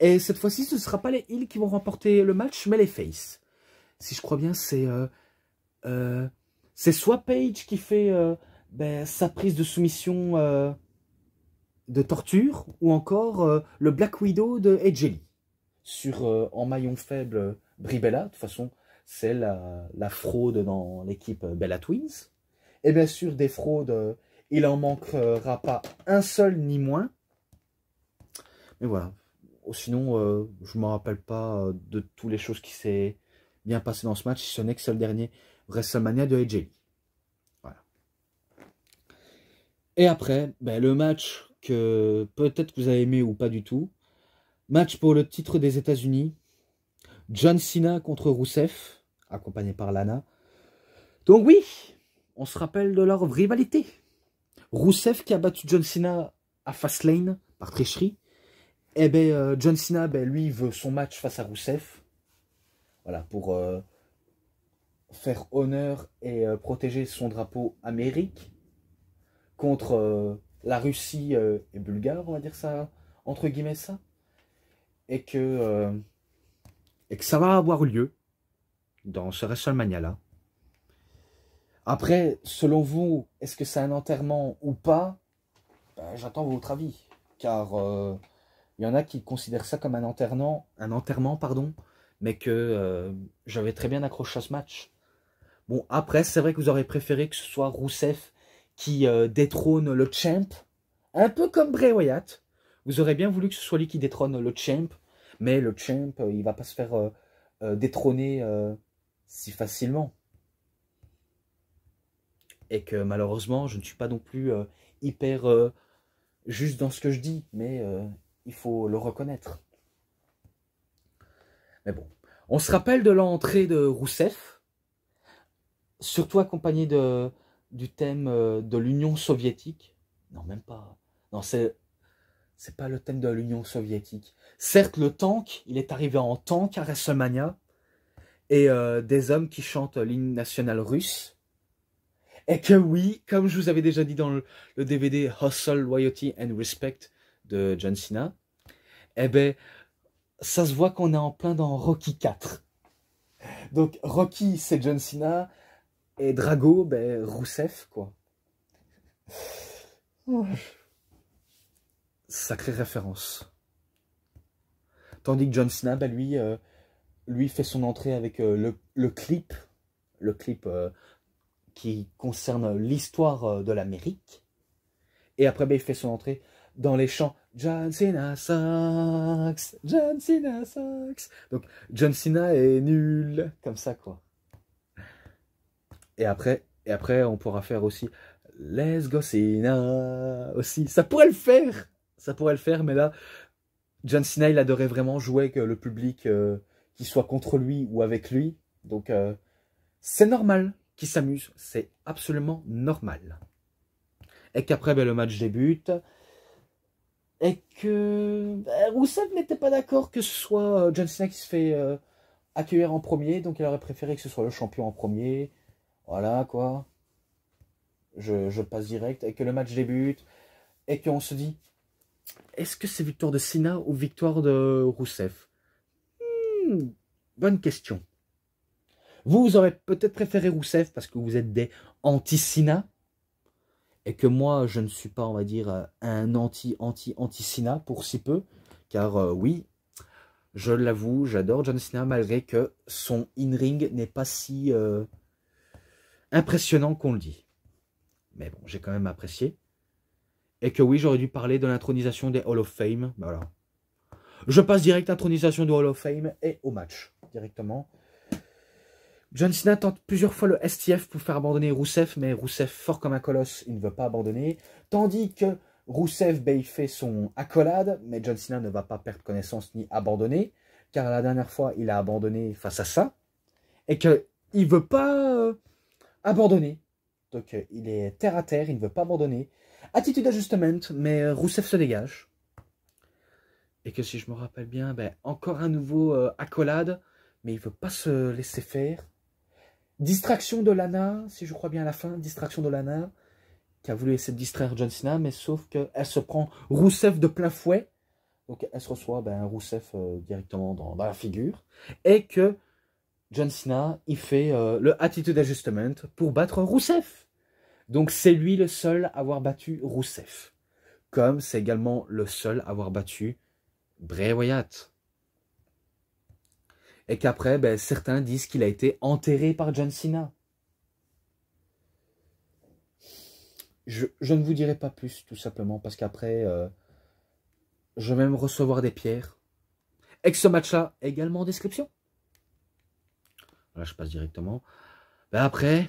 S1: Et cette fois-ci, ce ne sera pas les Heels qui vont remporter le match, mais les Face. Si je crois bien, c'est soit Paige qui fait sa prise de soumission de torture, ou encore le Black Widow de AJ Lee. Sur en maillon faible, Brie Bella. De toute façon, c'est la fraude dans l'équipe Bella Twins. Et bien sûr, des fraudes, il en manquera pas un seul ni moins. Mais voilà. Sinon, je ne me rappelle pas de toutes les choses qui s'est bien passé dans ce match, si ce n'est que c'est le dernier WrestleMania de AJ Lee. Voilà. Et après, le match que peut-être vous avez aimé ou pas du tout. Match pour le titre des États-Unis. John Cena contre Rusev, accompagné par Lana. Donc oui, on se rappelle de leur rivalité. Rusev qui a battu John Cena à Fastlane par tricherie. Et John Cena, lui, veut son match face à Rusev. Voilà, pour faire honneur et protéger son drapeau Amérique contre la Russie et Bulgare, on va dire ça, entre guillemets ça. Et que ça va avoir lieu dans ce WrestleMania-là. Après, selon vous, est-ce que c'est un enterrement ou pas? J'attends votre avis. Car il y en a qui considèrent ça comme un enterrement, mais que j'avais très bien accroché à ce match. Bon, après, c'est vrai que vous aurez préféré que ce soit Rusev qui détrône le champ, un peu comme Bray Wyatt. Vous aurez bien voulu que ce soit lui qui détrône le champ, mais le champ, il va pas se faire détrôner si facilement. Et que malheureusement, je ne suis pas non plus hyper juste dans ce que je dis, mais il faut le reconnaître. Mais bon, on se rappelle de l'entrée de Rusev, surtout accompagné du thème de l'Union soviétique. Non, même pas. Non, c'est pas le thème de l'Union soviétique. Certes, le tank, il est arrivé en tank à WrestleMania, et des hommes qui chantent l'hymne national russe. Et que oui, comme je vous avais déjà dit dans le DVD Hustle, Loyalty and Respect de John Cena, ça se voit qu'on est en plein dans Rocky 4. Donc Rocky, c'est John Cena, et Drago, Rusev, quoi. Sacrée référence. Tandis que John Cena, bah, lui fait son entrée avec le clip qui concerne l'histoire de l'Amérique. Et après, bah, il fait son entrée dans les chants John Cena sucks, John Cena sucks. Donc, John Cena est nul, comme ça, quoi. Et après, on pourra faire aussi Let's go Cena aussi. Ça pourrait le faire. Ça pourrait le faire, mais là, John Cena, il adorait vraiment jouer avec le public, qui soit contre lui ou avec lui. Donc, c'est normal qu'il s'amuse. C'est absolument normal. Et qu'après, ben, le match débute. Et que Rousseff n'était pas d'accord que ce soit John Cena qui se fait accueillir en premier. Donc, il aurait préféré que ce soit le champion en premier. Voilà, quoi. Je passe direct. Et que le match débute. Et qu'on se dit, est-ce que c'est victoire de Cena ou victoire de Rousseff? Bonne question. Vous aurez peut-être préféré Rousseff parce que vous êtes des anti-Cena. Et que moi, je ne suis pas, on va dire, un anti-Cena pour si peu. Car oui, je l'avoue, j'adore John Cena malgré que son in-ring n'est pas si impressionnant qu'on le dit. Mais bon, j'ai quand même apprécié. Et que oui, j'aurais dû parler de l'intronisation des Hall of Fame. Voilà. Je passe direct à l'intronisation du Hall of Fame et au match, directement. John Cena tente plusieurs fois le STF pour faire abandonner Rousseff, mais Rousseff, fort comme un colosse, il ne veut pas abandonner. Tandis que Rousseff, ben, il fait son accolade, mais John Cena ne va pas perdre connaissance ni abandonner, car la dernière fois, il a abandonné face à ça, et qu'il ne veut pas abandonner. Donc, il est terre à terre, il ne veut pas abandonner. Attitude adjustment, mais Rousseff se dégage. Et que si je me rappelle bien, ben, encore un nouveau accolade, mais il ne veut pas se laisser faire. Distraction de Lana, si je crois bien à la fin, distraction de Lana, qui a voulu essayer de distraire John Cena, mais sauf qu'elle se prend Rousseff de plein fouet. Donc elle se reçoit Rousseff directement dans la figure. Et que John Cena, il fait le Attitude Adjustment pour battre Rousseff. Donc c'est lui le seul à avoir battu Rousseff. Comme c'est également le seul à avoir battu Bray Wyatt. Et qu'après, ben, certains disent qu'il a été enterré par John Cena. Je ne vous dirai pas plus, tout simplement, parce qu'après, je vais même recevoir des pierres. Et que ce match-là, également en description. Voilà, je passe directement. Ben après,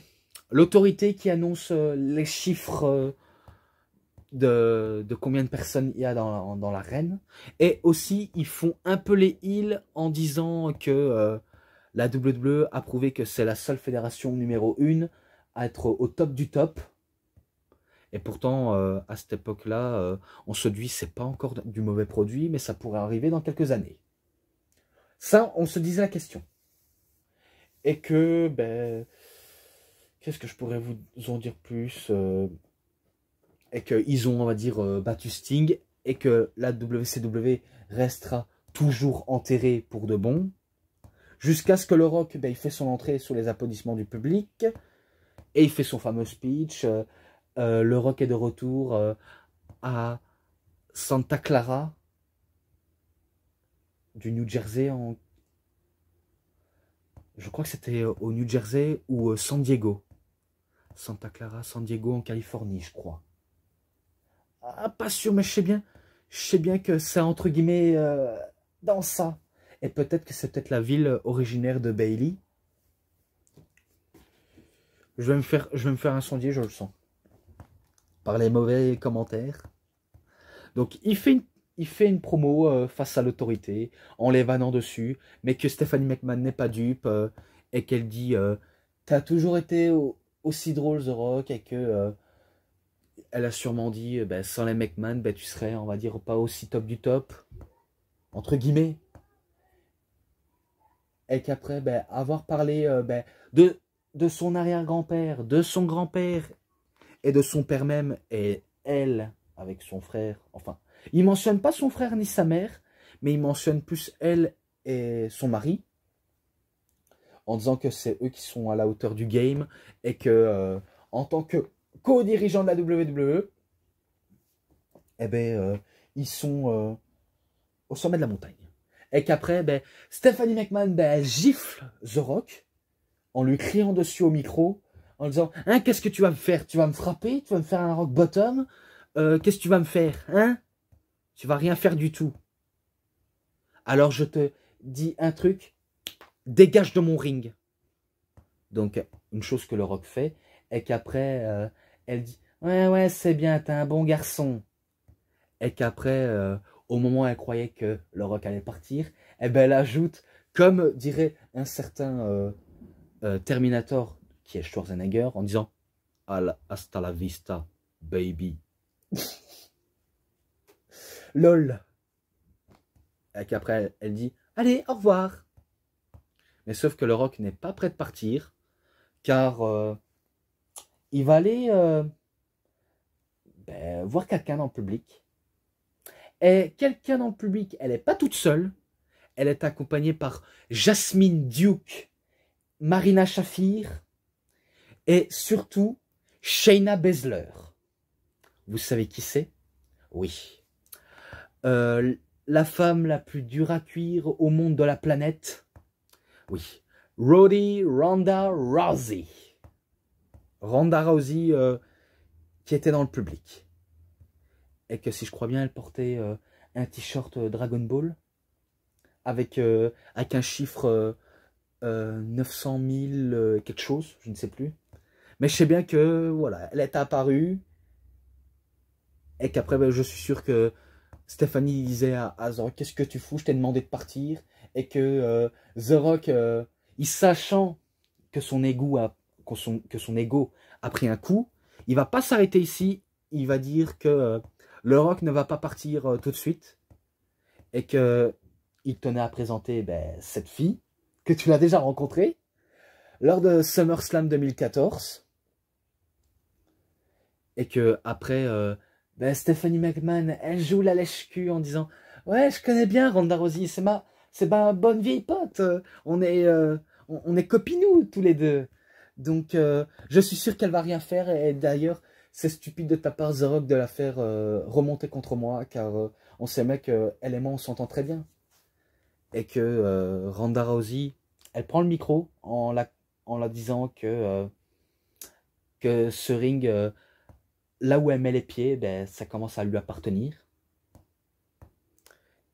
S1: l'autorité qui annonce les chiffres de combien de personnes il y a dans l'arène. Et aussi, ils font un peu les heels en disant que la WWE a prouvé que c'est la seule fédération numéro 1 à être au top du top. Et pourtant, à cette époque-là, on se dit c'est pas encore du mauvais produit, mais ça pourrait arriver dans quelques années. Ça, on se disait la question. Et que, ben, qu'est-ce que je pourrais vous en dire plus et qu'ils ont, on va dire, battu Sting, et que la WCW restera toujours enterrée pour de bon, jusqu'à ce que le Rock, ben, il fait son entrée sous les applaudissements du public, et il fait son fameux speech. Le Rock est de retour à Santa Clara, du New Jersey, je crois que c'était au New Jersey ou San Diego. Santa Clara, San Diego en Californie, je crois. Ah, pas sûr, mais je sais bien que c'est entre guillemets dans ça. Et peut-être que c'est peut-être la ville originaire de Bayley. Je vais me faire incendier, je le sens. Par les mauvais commentaires. Donc il fait une promo face à l'autorité, en les vannant dessus, mais que Stephanie McMahon n'est pas dupe, et qu'elle dit t'as toujours été aussi drôle The Rock, et que elle a sûrement dit, ben, sans les McMahon, ben, tu serais, on va dire, pas aussi top du top, entre guillemets. Et qu'après, ben, avoir parlé ben, de son arrière-grand-père, de son grand-père, et de son père même, et elle, avec son frère, enfin, il mentionne pas son frère ni sa mère, mais il mentionne plus elle et son mari, en disant que c'est eux qui sont à la hauteur du game, et que, en tant que co-dirigeant de la WWE, eh ben, ils sont au sommet de la montagne. Et qu'après, ben, Stephanie McMahon, ben, elle gifle The Rock en lui criant dessus au micro, en disant « Hein, qu'est-ce que tu vas me faire? Tu vas me frapper? Tu vas me faire un rock bottom? Qu'est-ce que tu vas me faire? Hein? Tu vas rien faire du tout. Alors je te dis un truc, dégage de mon ring. » Donc, une chose que le Rock fait, est qu'après, elle dit « Ouais, c'est bien, t'es un bon garçon. » Et qu'après, au moment où elle croyait que le Rock allait partir, eh ben, elle ajoute, comme dirait un certain Terminator, qui est Schwarzenegger, en disant « Hasta la vista, baby. » LOL. Et qu'après, elle dit « Allez, au revoir. » Mais sauf que le Rock n'est pas prêt de partir, car il va aller voir quelqu'un dans le public. Et quelqu'un dans le public, elle n'est pas toute seule. Elle est accompagnée par Jasmine Duke, Marina Shafir et surtout Shayna Baszler. Vous savez qui c'est? Oui. La femme la plus dure à cuire au monde de la planète. Oui. Ronda Rousey. Ronda Rousey qui était dans le public. Et que si je crois bien, elle portait un t-shirt Dragon Ball avec un chiffre 900 000 quelque chose, je ne sais plus. Mais je sais bien que voilà, elle est apparue et qu'après, ben, je suis sûr que Stephanie disait à The Rock, qu'est-ce que tu fous, je t'ai demandé de partir. Et que The Rock, il sachant que son ego a pris un coup, il va pas s'arrêter ici, il va dire que le Rock ne va pas partir tout de suite et que il tenait à présenter cette fille que tu l'as déjà rencontrée lors de SummerSlam 2014 et que après Stephanie McMahon elle joue la lèche-cul en disant ouais, je connais bien Ronda Rousey, c'est ma bonne vieille pote, on est copinous tous les deux, donc je suis sûr qu'elle va rien faire. Et d'ailleurs c'est stupide de ta part The Rock de la faire remonter contre moi, car on sait bien qu'elle et moi on s'entend très bien. Et que Ronda Rousey, elle prend le micro en la disant que ce ring, là où elle met les pieds, ça commence à lui appartenir.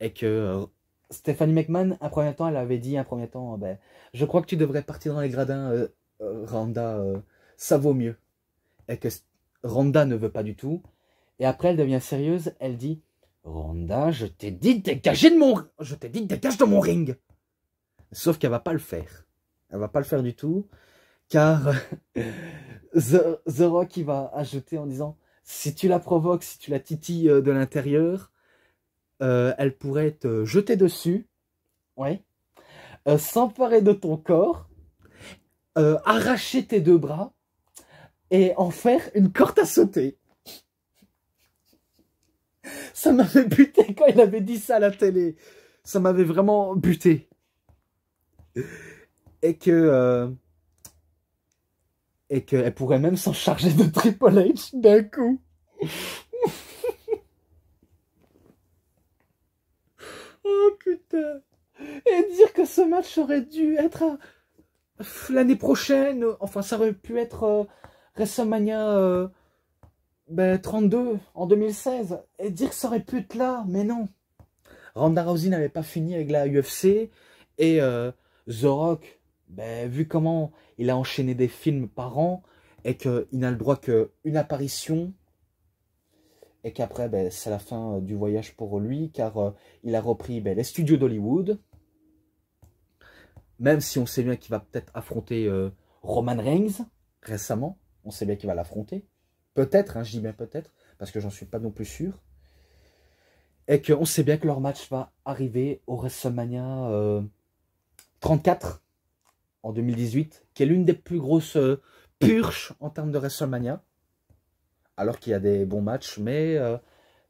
S1: Et que Stephanie McMahon, un premier temps, elle avait dit, je crois que tu devrais partir dans les gradins, Ronda, ça vaut mieux. Et que Ronda ne veut pas du tout. Et après, elle devient sérieuse, elle dit, Ronda, je t'ai dit de dégager de mon ring. Sauf qu'elle va pas le faire. Elle va pas le faire du tout, car The Rock, il va ajouter en disant, si tu la provoques, si tu la titilles de l'intérieur, elle pourrait te jeter dessus, ouais, s'emparer de ton corps, arracher tes deux bras et en faire une corde à sauter. Ça m'avait buté quand il avait dit ça à la télé. Ça m'avait vraiment buté. Et qu'elle pourrait même s'en charger de Triple H d'un coup. Oh putain. Et dire que ce match aurait dû être l'année prochaine. Enfin, ça aurait pu être WrestleMania 32 en 2016. Et dire que ça aurait pu être là. Mais non. Ronda Rousey n'avait pas fini avec la UFC. Et The Rock, vu comment il a enchaîné des films par an et qu'il n'a le droit qu'une apparition, et qu'après c'est la fin du voyage pour lui, car il a repris les studios d'Hollywood, même si on sait bien qu'il va peut-être affronter Roman Reigns récemment, on sait bien qu'il va l'affronter, peut-être, hein, je dis bien peut-être, parce que j'en suis pas non plus sûr, et qu'on sait bien que leur match va arriver au WrestleMania 34 en 2018, qui est l'une des plus grosses purges en termes de WrestleMania, alors qu'il y a des bons matchs, mais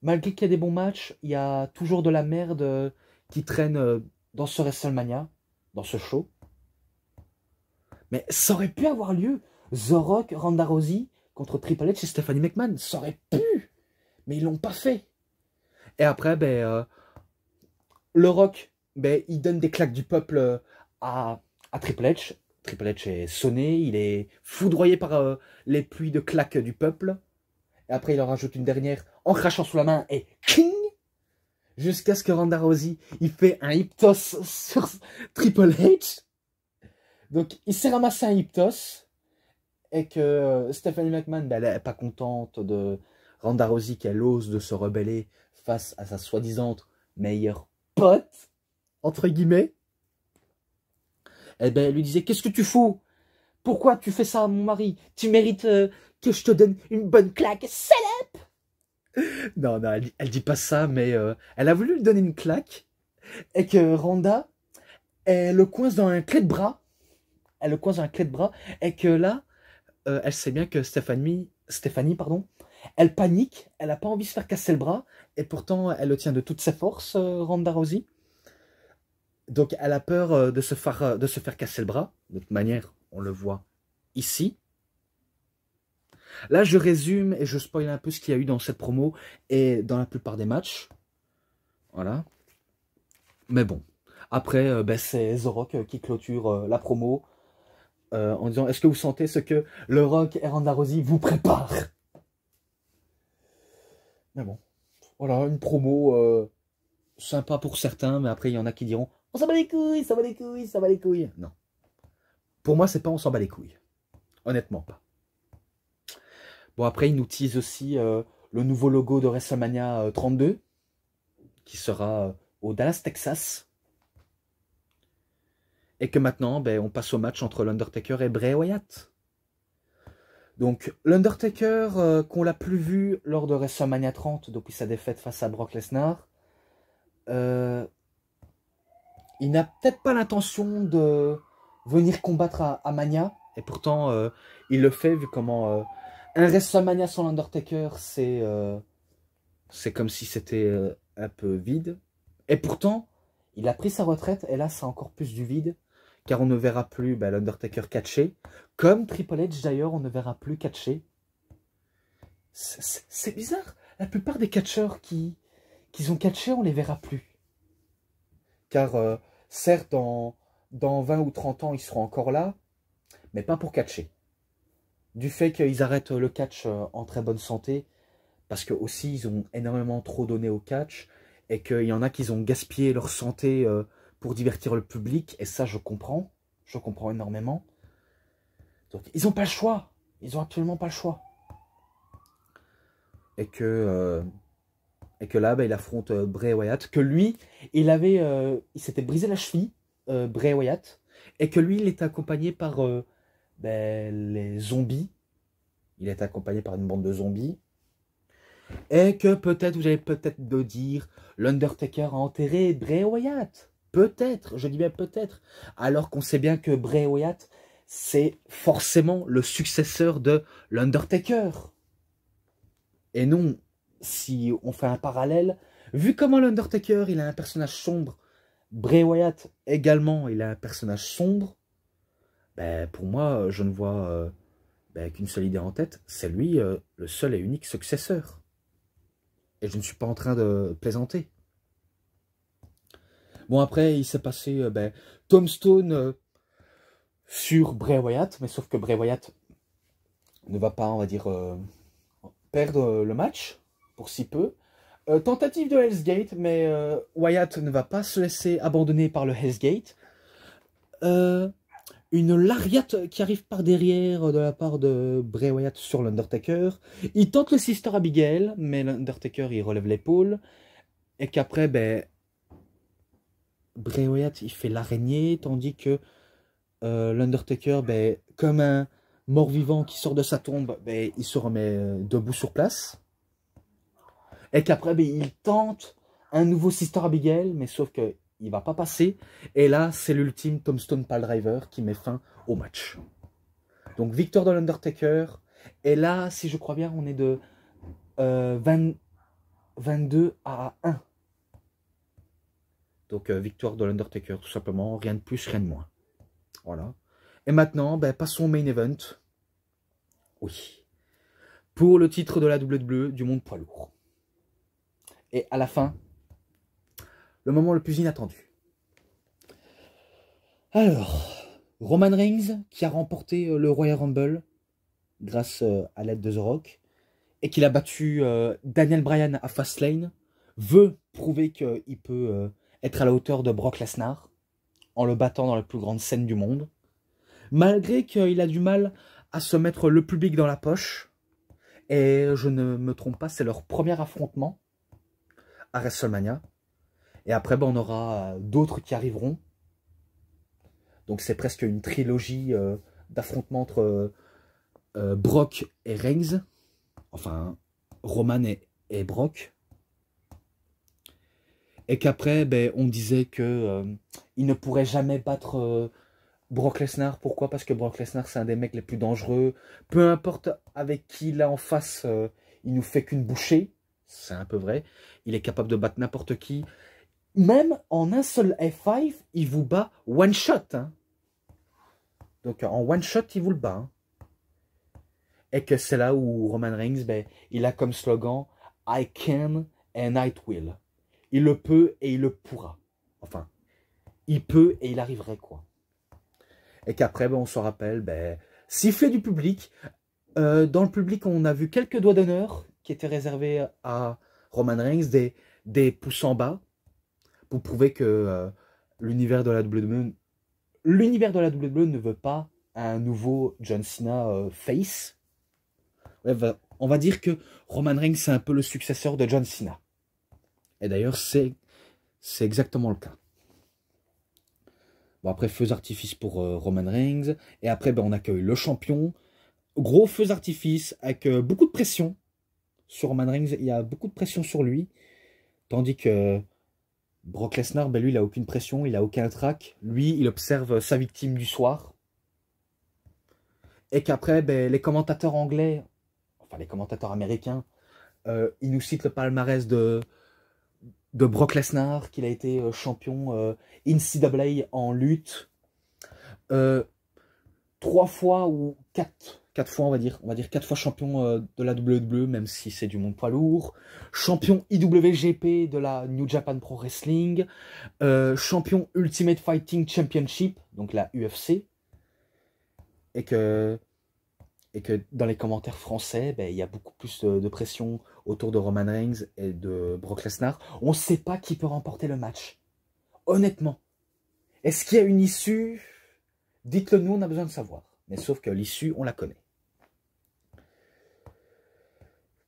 S1: malgré qu'il y a des bons matchs, il y a toujours de la merde qui traîne dans ce WrestleMania, dans ce show. Mais ça aurait pu avoir lieu, The Rock, Ronda Rousey contre Triple H et Stephanie McMahon, ça aurait pu, mais ils l'ont pas fait. Et après, le Rock ben, il donne des claques du peuple à Triple H. Triple H est sonné, il est foudroyé par les pluies de claques du peuple. Et après, il en rajoute une dernière en crachant sous la main et king, jusqu'à ce que Ronda Rousey il fait un hip toss sur Triple H. Donc, il s'est ramassé un hip toss et que Stephanie McMahon, ben, elle n'est pas contente de Ronda Rousey qu'elle ose de se rebeller face à sa soi-disant meilleure pote, entre guillemets. Eh ben, elle lui disait, qu'est-ce que tu fous? Pourquoi tu fais ça à mon mari? Tu mérites que je te donne une bonne claque, salope! Non, non, elle dit pas ça, mais elle a voulu lui donner une claque et que Randa, elle le coince dans un clé de bras. Elle le coince dans un clé de bras et que là, elle sait bien que Stéphanie, pardon, elle panique, elle a pas envie de se faire casser le bras et pourtant elle le tient de toutes ses forces, Ronda Rousey. Donc elle a peur de se faire casser le bras. De toute manière, on le voit ici. Là, je résume et je spoil un peu ce qu'il y a eu dans cette promo et dans la plupart des matchs. Voilà. Mais bon. Après, ben, c'est The Rock qui clôture la promo en disant, est-ce que vous sentez ce que le Rock et Ronda Rousey vous préparent? Mais bon. Voilà, une promo sympa pour certains, mais après, il y en a qui diront, on s'en bat les couilles, ça va les couilles, ça va les couilles. Non. Pour moi, c'est pas on s'en bat les couilles. Honnêtement pas. Bon, après, ils nous teasent aussi le nouveau logo de WrestleMania 32, qui sera au Dallas, Texas. Et que maintenant, ben, on passe au match entre l'Undertaker et Bray Wyatt. Donc, l'Undertaker, qu'on l'a plus vu lors de WrestleMania 30, depuis sa défaite face à Brock Lesnar, il n'a peut-être pas l'intention de venir combattre à Mania, et pourtant, il le fait, vu comment un WrestleMania sans l'Undertaker, c'est comme si c'était un peu vide. Et pourtant, il a pris sa retraite, et là, c'est encore plus du vide, car on ne verra plus ben, l'Undertaker catcher. Comme Triple H, d'ailleurs, on ne verra plus catcher. C'est bizarre. La plupart des catcheurs qui ont catché, on ne les verra plus. Car, certes, dans 20 ou 30 ans, ils seront encore là, mais pas pour catcher. Du fait qu'ils arrêtent le catch en très bonne santé, parce que aussi ils ont énormément trop donné au catch, et qu'il y en a qui ont gaspillé leur santé pour divertir le public, et ça je comprends énormément. Donc ils n'ont pas le choix, ils ont actuellement pas le choix. Et que là, bah, il affronte Bray Wyatt, que lui, il s'était brisé la cheville, Bray Wyatt, et que lui, il était accompagné par ben, les zombies. Il est accompagné par une bande de zombies. Et que peut-être, vous allez peut-être de dire, l'Undertaker a enterré Bray Wyatt. Peut-être, je dis bien peut-être. Alors qu'on sait bien que Bray Wyatt, c'est forcément le successeur de l'Undertaker. Et non, si on fait un parallèle, vu comment l'Undertaker, il a un personnage sombre, Bray Wyatt également, il a un personnage sombre, ben, pour moi, je ne vois ben, qu'une seule idée en tête, c'est lui le seul et unique successeur. Et je ne suis pas en train de plaisanter. Bon, après, il s'est passé ben, Tombstone sur Bray Wyatt, mais sauf que Bray Wyatt ne va pas, on va dire, perdre le match, pour si peu. Tentative de Hell's Gate, mais Wyatt ne va pas se laisser abandonner par le Hell's Gate. Une lariat qui arrive par derrière de la part de Bray Wyatt sur l'Undertaker. Il tente le Sister Abigail, mais l'Undertaker il relève l'épaule. Et qu'après, ben, Bray Wyatt il fait l'araignée, tandis que l'Undertaker, ben, comme un mort-vivant qui sort de sa tombe, ben, il se remet debout sur place. Et qu'après, ben, il tente un nouveau Sister Abigail, mais sauf que il va pas passer. Et là, c'est l'ultime Tombstone Piledriver qui met fin au match. Donc, victoire de l'Undertaker. Et là, si je crois bien, on est de 22 à 1. Donc, victoire de l'Undertaker, tout simplement. Rien de plus, rien de moins. Voilà. Et maintenant, ben, passons au main event. Oui. Pour le titre de la WWE du monde poids lourd. Et à la fin, le moment le plus inattendu. Alors, Roman Reigns, qui a remporté le Royal Rumble grâce à l'aide de The Rock, et qu'il a battu Daniel Bryan à Fastlane, veut prouver qu'il peut être à la hauteur de Brock Lesnar en le battant dans la plus grande scène du monde, malgré qu'il a du mal à se mettre le public dans la poche. Et je ne me trompe pas, c'est leur premier affrontement à WrestleMania. Et après, ben, on aura d'autres qui arriveront. Donc c'est presque une trilogie d'affrontements entre Brock et Reigns. Enfin, Roman et Brock. Et qu'après, ben, on disait que il ne pourrait jamais battre Brock Lesnar. Pourquoi? Parce que Brock Lesnar, c'est un des mecs les plus dangereux. Peu importe avec qui il est en face, il nous fait qu'une bouchée. C'est un peu vrai. Il est capable de battre n'importe qui. Même en un seul F5, il vous bat one shot. Hein. Donc en one shot, il vous le bat. Hein. Et que c'est là où Roman Reigns, ben, il a comme slogan « I can and I will ». Il le peut et il le pourra. Enfin, il peut et il arriverait, quoi. Et qu'après, ben, on se rappelle, ben, sifflet du public. Dans le public, on a vu quelques doigts d'honneur qui étaient réservés à Roman Reigns, des pouces en bas, pour prouver que l'univers de la WWE ne veut pas un nouveau John Cena face. Ouais, on va dire que Roman Reigns, c'est un peu le successeur de John Cena. Et d'ailleurs, c'est exactement le cas. Bon, après, feux d'artifice pour Roman Reigns. Et après, ben, on accueille le champion. Gros feux d'artifice avec beaucoup de pression sur Roman Reigns. Il y a beaucoup de pression sur lui. Tandis que Brock Lesnar, ben, lui, il n'a aucune pression. Il n'a aucun trac. Lui, il observe sa victime du soir. Et qu'après, ben, les commentateurs anglais, enfin les commentateurs américains, ils nous citent le palmarès de Brock Lesnar, qu'il a été champion NCAA en lutte. 3 fois ou 4 fois, on va dire 4 fois champion de la WWE, même si c'est du monde poids lourd. Champion IWGP de la New Japan Pro Wrestling. Champion Ultimate Fighting Championship, donc la UFC. Et que dans les commentaires français, ben, il y a beaucoup plus de pression autour de Roman Reigns et de Brock Lesnar. On ne sait pas qui peut remporter le match. Honnêtement. Est-ce qu'il y a une issue? Dites-le nous, on a besoin de savoir. Mais sauf que l'issue, on la connaît.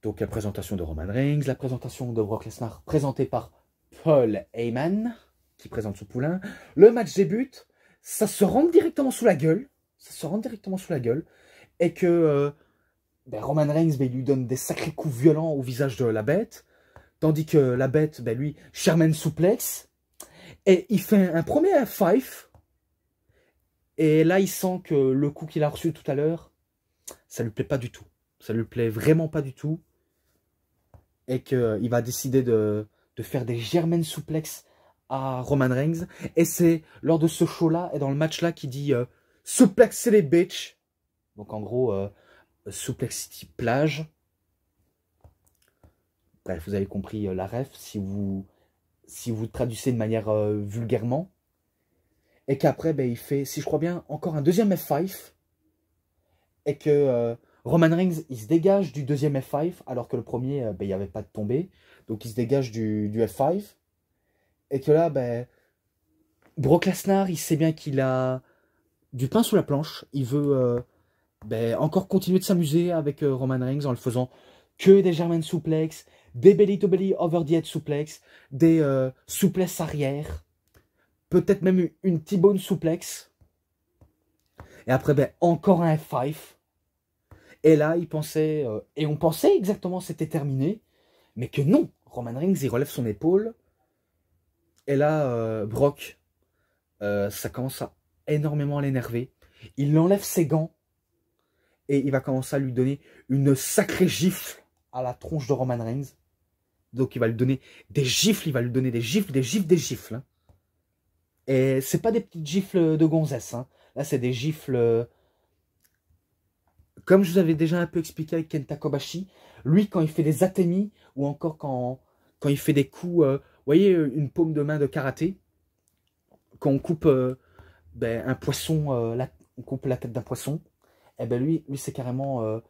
S1: Donc la présentation de Roman Reigns, la présentation de Brock Lesnar, présentée par Paul Heyman, qui présente son poulain. Le match débute, ça se rentre directement sous la gueule. Et que ben, Roman Reigns, ben, il lui donne des sacrés coups violents au visage de la bête. Tandis que la bête, ben, lui, Sherman suplex. Et il fait un premier F5. Et là, il sent que le coup qu'il a reçu tout à l'heure, ça lui plaît pas du tout. Ça lui plaît vraiment pas du tout. Et qu'il va décider de faire des German suplex à Roman Reigns. Et c'est lors de ce show-là, et dans le match-là, qu'il dit suplex les bitch. Donc en gros, Suplex City plage. Bref, vous avez compris la ref si vous traduisez de manière vulgairement. Et qu'après, ben, il fait, si je crois bien, encore un deuxième F5. Et que Roman Reigns, il se dégage du deuxième F5, alors que le premier, ben, il n'y avait pas de tombée. Donc il se dégage du F5. Et que là, ben, Brock Lesnar, il sait bien qu'il a du pain sous la planche. Il veut ben, encore continuer de s'amuser avec Roman Reigns en le faisant que des German suplex, des belly to belly over the head suplex, des souplesses arrière, peut-être même une T-bone suplex. Et après, ben, encore un F5. Et là, il pensait, et on pensait exactement que c'était terminé, mais que non. Roman Reigns, il relève son épaule. Et là, Brock, ça commence à énormément l'énerver. Il enlève ses gants. Et il va commencer à lui donner une sacrée gifle à la tronche de Roman Reigns. Donc il va lui donner des gifles, des gifles. Hein. Et c'est pas des petites gifles de gonzesse. Hein. Là, c'est des gifles... Comme je vous avais déjà un peu expliqué avec Kenta Kobashi, lui, quand il fait des atemis, ou encore quand il fait des coups... vous voyez, une paume de main de karaté, quand on coupe ben, un poisson, on coupe la tête d'un poisson. Et ben lui c'est carrément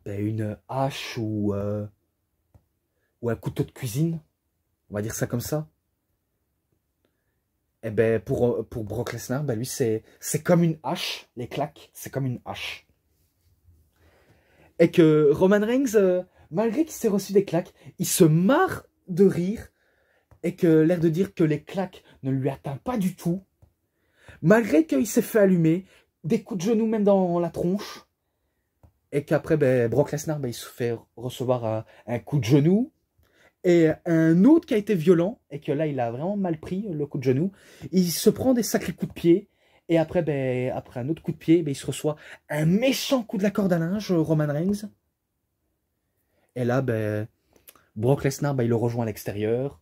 S1: une hache ou un couteau de cuisine, on va dire ça comme ça. Et ben pour Brock Lesnar, ben lui c'est comme une hache, les claques, c'est comme une hache. Et que Roman Reigns, malgré qu'il s'est reçu des claques, il se marre de rire et que l'air de dire que les claques ne lui atteignent pas du tout. Malgré qu'il s'est fait allumer, des coups de genoux même dans la tronche. Et qu'après, ben, Brock Lesnar, ben, il se fait recevoir un coup de genou. Et un autre qui a été violent, et que là, il a vraiment mal pris le coup de genou. Il se prend des sacrés coups de pied. Et après, ben, après un autre coup de pied, ben, il se reçoit un méchant coup de la corde à linge, Roman Reigns. Et là, ben, Brock Lesnar, ben, il le rejoint à l'extérieur.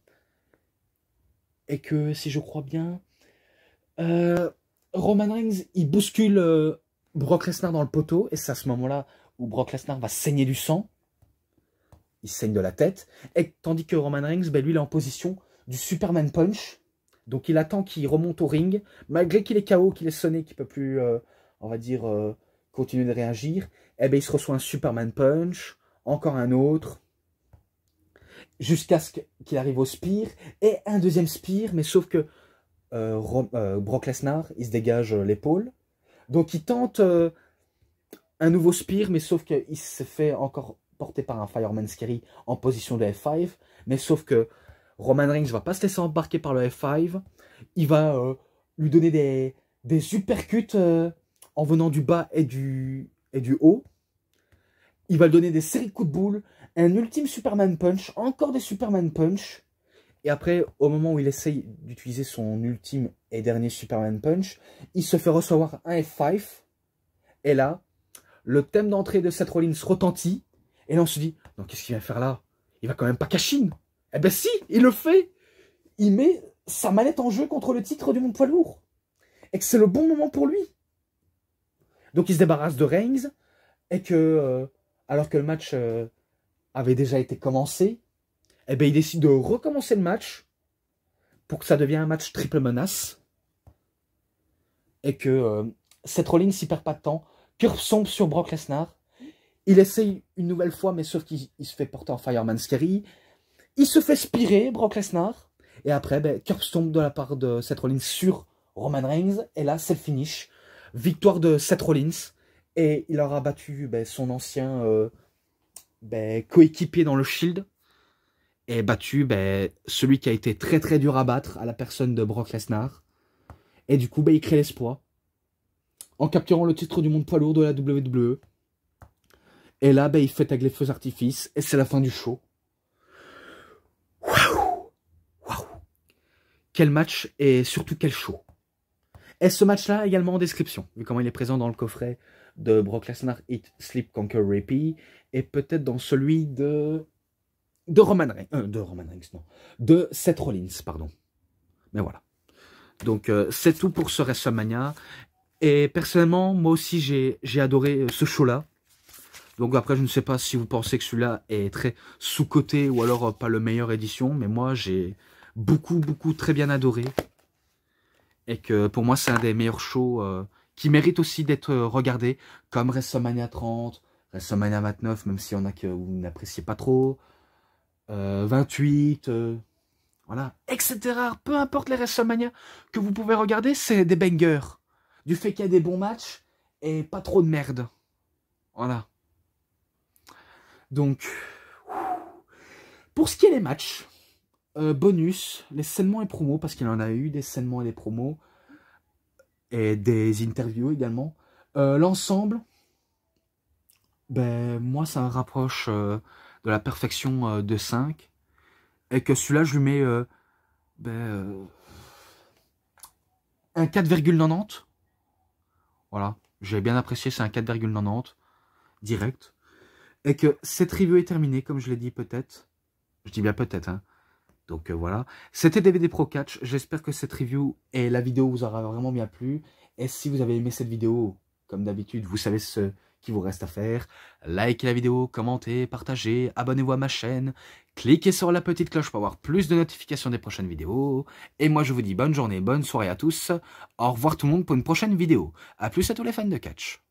S1: Et que, si je crois bien, Roman Reigns, il bouscule Brock Lesnar dans le poteau. Et c'est à ce moment-là où Brock Lesnar va saigner du sang. Il saigne de la tête. Et tandis que Roman Reigns, ben, lui, il est en position du Superman Punch. Donc il attend qu'il remonte au ring. Malgré qu'il est KO, qu'il est sonné, qu'il ne peut plus, on va dire, continuer de réagir. Eh ben, il se reçoit un Superman Punch. Encore un autre. Jusqu'à ce qu'il arrive au Spear. Et un deuxième Spear. Mais sauf que Brock Lesnar, il se dégage l'épaule. Donc il tente un nouveau Spear. Mais sauf qu'il se fait encore porté par un Fireman's Carry en position de F5, mais sauf que Roman Reigns ne va pas se laisser embarquer par le F5, il va lui donner des uppercuts en venant du bas et du haut, il va lui donner des séries de coups de boule, un ultime Superman Punch, encore des Superman Punch, et après, au moment où il essaye d'utiliser son ultime et dernier Superman Punch, il se fait recevoir un F5, et là, le thème d'entrée de Seth Rollins retentit. Et là, on se dit, non, qu'est-ce qu'il vient faire là? Il va quand même pas cash-in. Eh ben si, il le fait. Il met sa mallette en jeu contre le titre du monde poids lourd. Et que c'est le bon moment pour lui. Donc il se débarrasse de Reigns. Et que, alors que le match avait déjà été commencé, eh ben il décide de recommencer le match pour que ça devienne un match triple menace. Et que Seth Rollins s'y perd pas de temps. Curve sombre sur Brock Lesnar. Il essaye une nouvelle fois, mais sauf qu'il se fait porter en Fireman's Carry. Il se fait spirer, Brock Lesnar. Et après, ben, curb stomp de la part de Seth Rollins sur Roman Reigns. Et là, c'est le finish. Victoire de Seth Rollins. Et il aura battu ben, son ancien coéquipier dans le Shield. Et battu ben, celui qui a été très très dur à battre, à la personne de Brock Lesnar. Et du coup, ben, il crée l'espoir. En capturant le titre du monde poids lourd de la WWE. Et là, ben, il fête avec les feux d'artifice. Et c'est la fin du show. Waouh! Waouh! Quel match et surtout quel show. Et ce match-là également en description, vu comment il est présent dans le coffret de Brock Lesnar, Eat, Sleep, Conquer, Repeat. Et peut-être dans celui de Roman Reigns. De Seth Rollins, pardon. Mais voilà. Donc, c'est tout pour ce WrestleMania. Et personnellement, moi aussi, j'ai adoré ce show-là. Donc après, je ne sais pas si vous pensez que celui-là est très sous-coté ou alors pas le meilleur édition. Mais moi, j'ai beaucoup très bien adoré. Et que pour moi, c'est un des meilleurs shows qui mérite aussi d'être regardé. Comme WrestleMania 30, WrestleMania 29, même s'il y en a que vous n'appréciez pas trop. 28, voilà, etc. Peu importe les WrestleMania que vous pouvez regarder, c'est des bangers. Du fait qu'il y a des bons matchs et pas trop de merde. Voilà. Donc, pour ce qui est des matchs, bonus, les scènements et promos, parce qu'il en a eu des scènements et des promos, et des interviews également. L'ensemble, ben, moi, ça me rapproche de la perfection de 5, et que celui-là, je lui mets un 4,90. Voilà, j'ai bien apprécié, c'est un 4,90 direct. Et que cette review est terminée, comme je l'ai dit peut-être. Je dis bien peut-être, hein. Donc voilà. C'était DVD Pro Catch. J'espère que cette review et la vidéo vous aura vraiment bien plu. Et si vous avez aimé cette vidéo, comme d'habitude, vous savez ce qu'il vous reste à faire. Likez la vidéo, commentez, partagez, abonnez-vous à ma chaîne, cliquez sur la petite cloche pour avoir plus de notifications des prochaines vidéos. Et moi je vous dis bonne journée, bonne soirée à tous. Au revoir tout le monde pour une prochaine vidéo. A plus à tous les fans de catch.